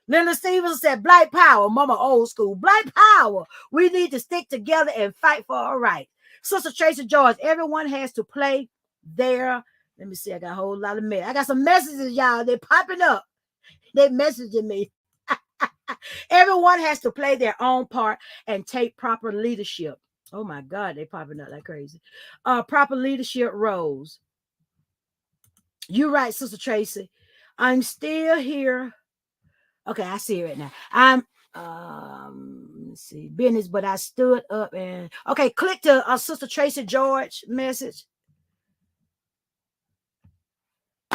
Linda Stevens said, Black power, mama old school. Black power. We need to stick together and fight for our rights. Sister Tracy George, everyone has to play their, let me see, I got a whole lot of messages. I got some messages, y'all. They're popping up. They're messaging me. Everyone has to play their own part and take proper leadership. Oh my God, they're popping up like crazy. Proper leadership roles. You're right, Sister Tracy. I'm still here. Okay, I see it right now. I'm let's see, business, but I stood up and okay, click to Sister Tracy George message.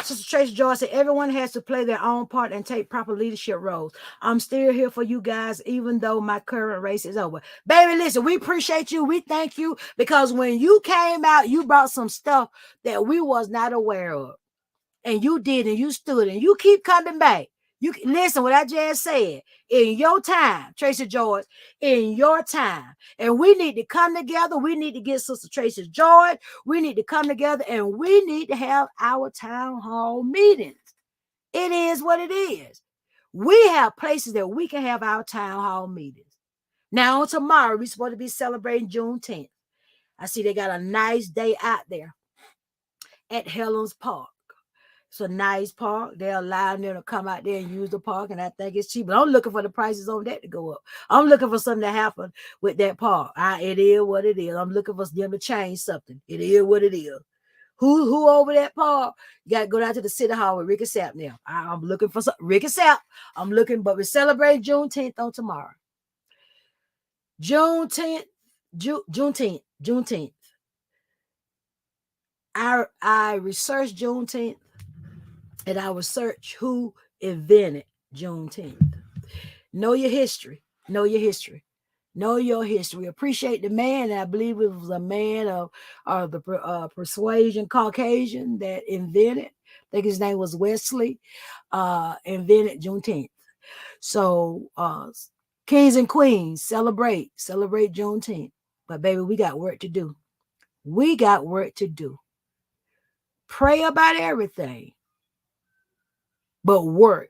Sister Tracy George said, everyone has to play their own part and take proper leadership roles. I'm still here for you guys, even though my current race is over. Baby, listen, we appreciate you. We thank you because when you came out, you brought some stuff that we was not aware of. And you did, and you stood, and you keep coming back. You listen what I just said. In your time, Tracy George, in your time. And we need to come together. We need to get Sister Tracy George. We need to come together and we need to have our town hall meetings. It is what it is. We have places that we can have our town hall meetings. Now on tomorrow, we're supposed to be celebrating Juneteenth. I see they got a nice day out there at Helen's Park. It's a nice park. They're allowing them to come out there and use the park, and I think it's cheap. But I'm looking for the prices on that to go up. I'm looking for something to happen with that park. It is what it is. I'm looking for them to change something. It is what it is. Who over that park? You got to go down to the city hall with Ricky Sapp now. I'm looking for some Ricky Sapp. I'm looking, but we celebrate Juneteenth on tomorrow. Juneteenth. I researched Juneteenth, and I researched who invented Juneteenth. Know your history. Know your history. Know your history. Appreciate the man. And I believe it was a man of the persuasion Caucasian that invented. I think his name was Wesley. Invented Juneteenth. So kings and queens, celebrate Juneteenth. But baby, we got work to do. We got work to do. Pray about everything, but work.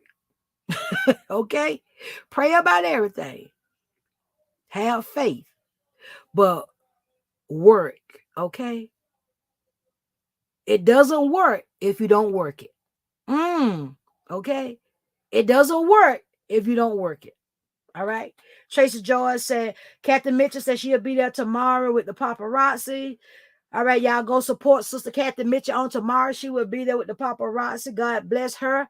Okay? Pray about everything. Have faith, but work. Okay? It doesn't work if you don't work it. Okay? It doesn't work if you don't work it. All right. Tracy George said, Captain Mitchell said she'll be there tomorrow with the paparazzi. All right, y'all go support Sister Kathy Mitchell on tomorrow. She will be there with the paparazzi. God bless her.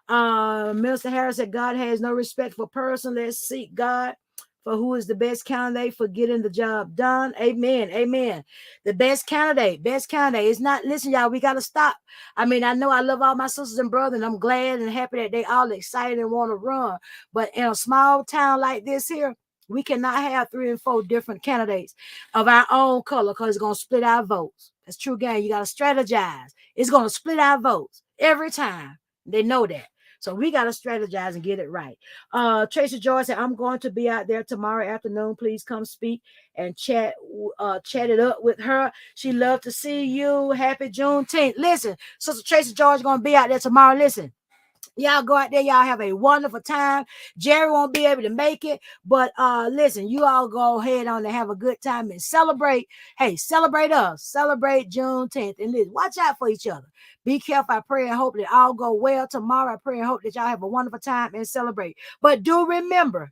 Minister Harris said, God has no respect for person. Let's seek God for who is the best candidate for getting the job done. Amen. Amen. The best candidate. It's not, listen, y'all, we got to stop. I mean, I know I love all my sisters and brothers, and I'm glad and happy that they all excited and want to run. But in a small town like this here, we cannot have 3 and 4 different candidates of our own color because it's going to split our votes. That's true, gang. You got to strategize. It's going to split our votes every time. They know that. So we got to strategize and get it right. Tracy George said, I'm going to be out there tomorrow afternoon. Please come speak and chat it up with her. She love to see you. Happy Juneteenth. Listen, Sister Tracy George is going to be out there tomorrow. Listen. Y'all go out there, y'all have a wonderful time. Jerry won't be able to make it, but listen, you all go ahead on and have a good time and celebrate. Hey, celebrate us. Celebrate Juneteenth. And listen, watch out for each other. Be careful. I pray and hope that all go well tomorrow. I pray and hope that y'all have a wonderful time and celebrate. But do remember,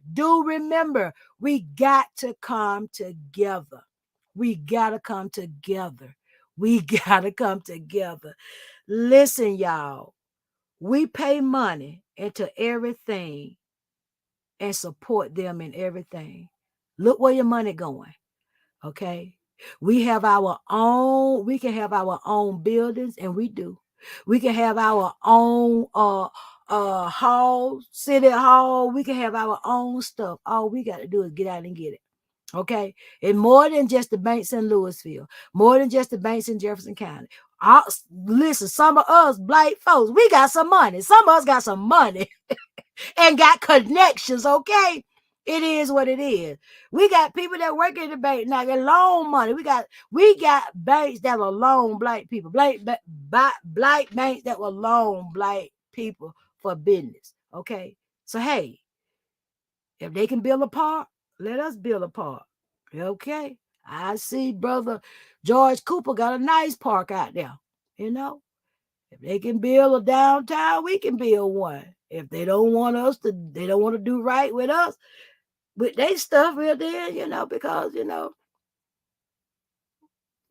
we got to come together. We got to come together. We got to come together. Listen, y'all. We pay money into everything and support them in everything. Look where your money going. Okay. We can have our own buildings, and we do. We can have our own hall, city hall. We can have our own stuff. All we got to do is get out and get it. Okay. And more than just the banks in Louisville, more than just the banks in Jefferson County. Listen, some of us black folks, we got some money. Some of us got some money and got connections. Okay. It is what it is. We got people that work in the bank now, they loan money. We got banks that will loan black people, black banks that will loan black people for business. Okay. So hey, if they can build a park, let us build a park. Okay. I see Brother George Cooper got a nice park out there. You know, if they can build a downtown, we can build one. If they don't want to do right with us, with their stuff here, then, because,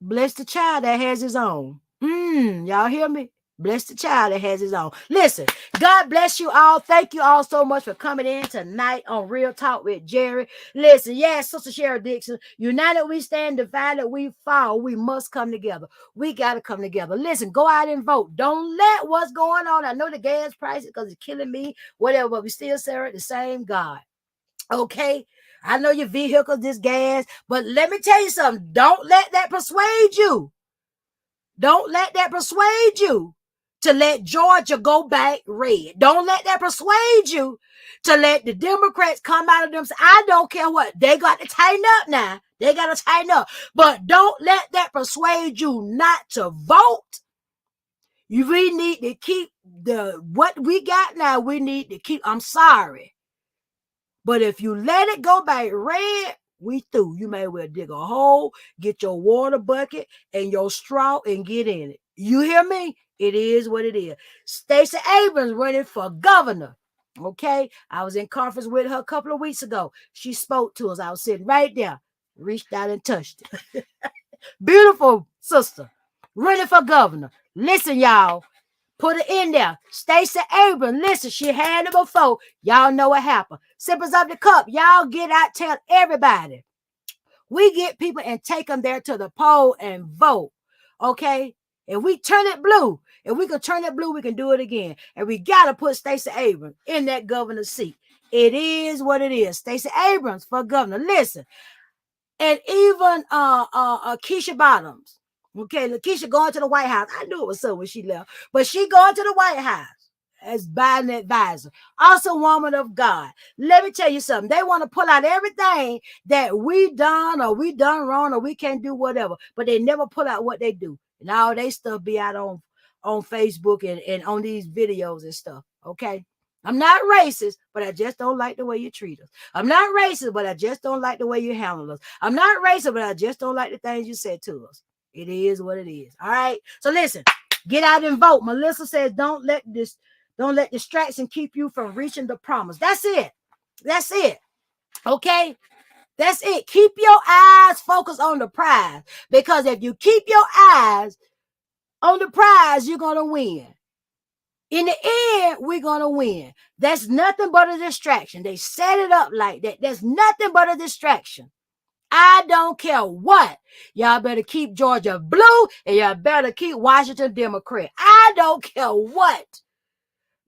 bless the child that has his own. Y'all hear me? Bless the child that has his own. Listen, God bless you all. Thank you all so much for coming in tonight on Real Talk with Jerry. Listen, yes, Sister Cheryl Dixon, united we stand, divided we fall. We must come together. We got to come together. Listen, go out and vote. Don't let what's going on. I know the gas prices because it's killing me, whatever, but we still serve the same God. Okay? I know your vehicle, this gas, but let me tell you something. Don't let that persuade you. Don't let that persuade you to let Georgia go back red. Don't let that persuade you to let the Democrats come out of them. I don't care what. They got to tighten up now. They got to tighten up. But don't let that persuade you not to vote. We need to keep what we got now. We need to keep. I'm sorry. But if you let it go back red, we through. You may well dig a hole, get your water bucket and your straw and get in it. You hear me? It is what it is. Stacey Abrams running for governor. Okay. I was in conference with her a couple of weeks ago. She spoke to us. I was sitting right there, reached out and touched it. Beautiful sister running for governor. Listen, y'all. Put it in there. Stacey Abrams, listen, she had it before. Y'all know what happened. Sippers of the cup. Y'all get out, tell everybody. We get people and take them there to the poll and vote. Okay? If we turn it blue, if we can turn it blue, we can do it again. And we got to put Stacey Abrams in that governor's seat. It is what it is. Stacey Abrams for governor. Listen. And even Keisha Bottoms. Okay, Lakeisha going to the White House. I knew it was so when she left. But she going to the White House as Biden advisor. Also woman of God. Let me tell you something. They want to pull out everything that we done or we done wrong or we can't do whatever. But they never pull out what they do. And all they stuff be out on Facebook and on these videos and stuff. Okay. I'm not racist, but I just don't like the way you treat us. I'm not racist, but I just don't like the way you handle us. I'm not racist, but I just don't like the things you said to us. It is what it is. All right. So listen, get out and vote. Melissa says, don't let distraction keep you from reaching the promise. That's it. That's it. Okay. That's it. Keep your eyes focused on the prize, because if you keep your eyes on the prize, you're going to win. In the end, we're going to win. That's nothing but a distraction. They set it up like that. There's nothing but a distraction. I don't care what. Y'all better keep Georgia blue and y'all better keep Washington Democrat. I don't care what.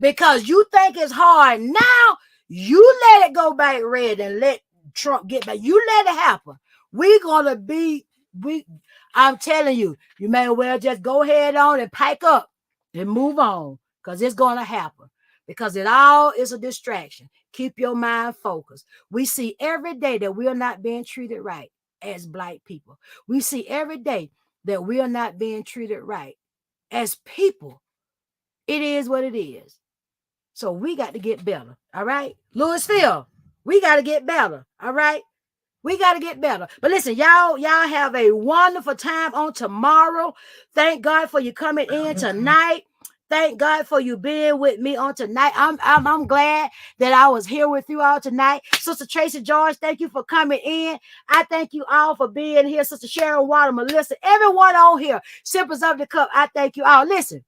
Because you think it's hard now, you let it go back red and let Trump get back. You let it happen. I'm telling you, you may well just go ahead on and pack up and move on. Because it's going to happen. Because it all is a distraction. Keep your mind focused. We see every day that we are not being treated right as Black people. We see every day that we are not being treated right as people. It is what it is. So we got to get better. All right? Louisville, we got to get better. All right? We got to get better. But listen, y'all have a wonderful time on tomorrow. Thank God for you coming in tonight. Thank God for you being with me on tonight. I'm glad that I was here with you all tonight. Sister Tracy George, thank you for coming in. I thank you all for being here. Sister Sharon Water, Melissa, everyone on here. Sippers of the Cup, I thank you all. Listen.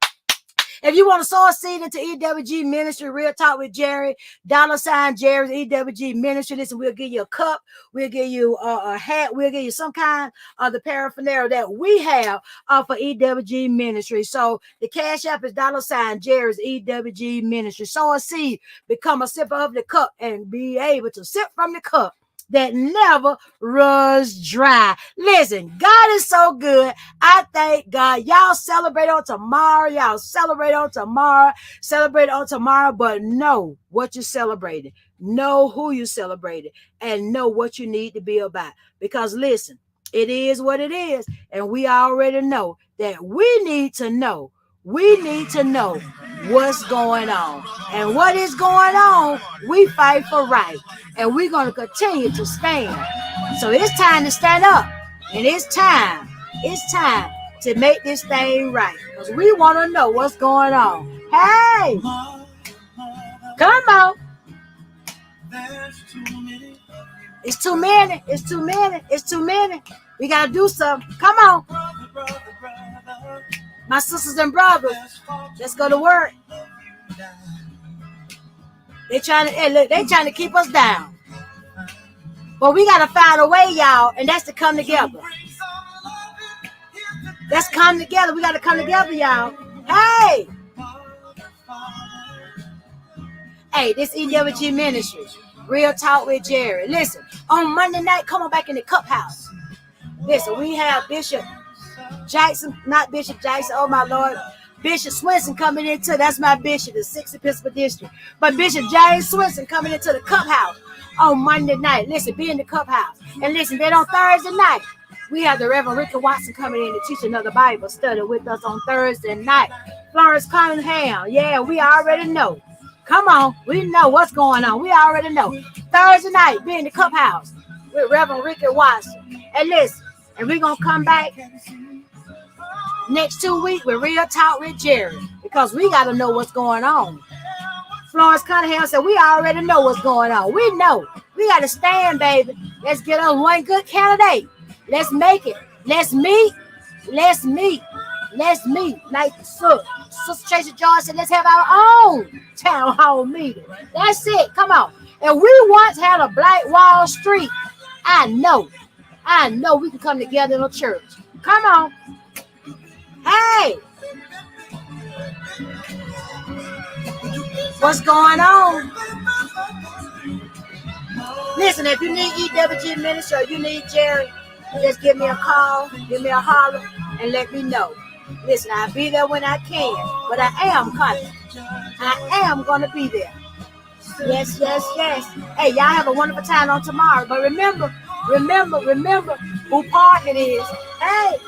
If you want to sow a seed into EWG Ministry, Real Talk with Jerry, $Jerry's EWG Ministry. Listen, we'll give you a cup. We'll give you a hat. We'll give you some kind of the paraphernalia that we have for EWG Ministry. So the cash app is $Jerry's EWG Ministry. Sow a seed, become a sipper of the cup, and be able to sip from the cup that never runs dry. Listen, God is so good. I thank God. Y'all celebrate on tomorrow. Celebrate on tomorrow, but know what you're celebrating. Know who you celebrated and know what you need to be about. Because listen, it is what it is. And we already know that we need to know. We need to know what's going on. And what is going on, we fight for right. And we're going to continue to stand. So it's time to stand up. And it's time to make this thing right. Because we want to know what's going on. Hey! Come on. It's too many. It's too many. It's too many. We got to do something. Come on. My sisters and brothers, let's go to work. They trying to keep us down. But we got to find a way, y'all, and that's to come together. Let's come together. We got to come together, y'all. Hey! Hey, this EWG Ministry. Real Talk with Jerry. Listen, on Monday night, come on back in the Cup House. Listen, we have Bishop Jackson, not Bishop Jackson, oh my Lord. Bishop Swinson coming into, that's my bishop, the 6th Episcopal District. But Bishop James Swinson coming into the Cup House on Monday night. Listen, be in the Cup House. And listen, then on Thursday night, we have the Reverend Ricky Watson coming in to teach another Bible study with us on Thursday night. Florence Cunningham, yeah, we already know. Come on, we know what's going on. We already know. Thursday night, be in the Cup House with Reverend Ricky Watson. And listen, and we're going to come back next 2 weeks with Real Talk with Jerry, because we got to know what's going on. Florence Cunningham said, we already know what's going on. We know. We got to stand, baby. Let's get on one good candidate. Let's make it. Let's meet. Let's meet. Let's meet. Like Sister Tracy George said, let's have our own town hall meeting. That's it. Come on. And we once had a Black Wall Street. I know we can come together in a church. Come on. Hey, what's going on? Listen, if you need EWG Ministry or you need Jerry, just give me a call, give me a holler, and let me know. Listen, I'll be there when I can, but I am coming. I am going to be there. Yes, yes, yes. Hey, y'all have a wonderful time on tomorrow. But remember who part it is. Hey,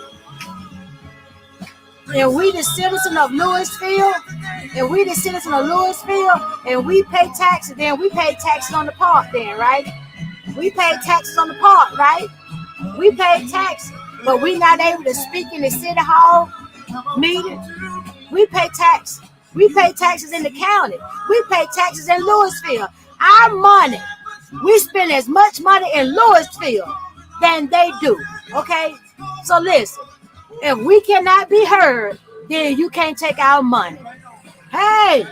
and we the citizen of Louisville, and we pay taxes, then we pay taxes on the park then, right? We pay taxes on the park, right? We pay taxes, but we not able to speak in the city hall meeting. We pay tax. We pay taxes in the county. We pay taxes in Louisville. Our money, we spend as much money in Louisville than they do. Okay? So listen, if we cannot be heard, then you can't take our money. Hey!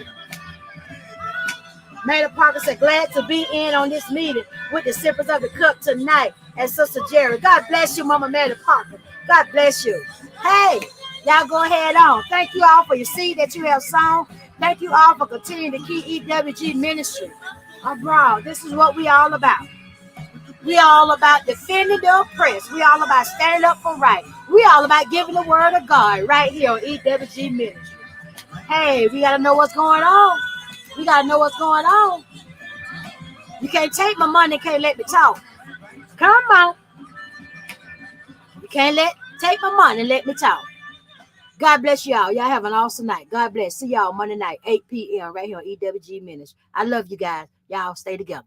Mayor Parker said, glad to be in on this meeting with the sippers of the cup tonight. And Sister Jerry, God bless you, Mama Mayor Parker. God bless you. Hey, y'all go ahead on. Thank you all for your seed that you have sown. Thank you all for continuing to keep EWG ministry abroad. This is what we all about. We all about defending the oppressed. We all about standing up for right. We all about giving the word of God right here on EWG ministry. Hey, we got to know what's going on. We got to know what's going on. You can't take my money, can't let me talk. Come on. You can't take my money and let me talk. God bless y'all. Y'all have an awesome night. God bless. See y'all Monday night, 8 p.m. right here on EWG Ministry. I love you guys. Y'all stay together.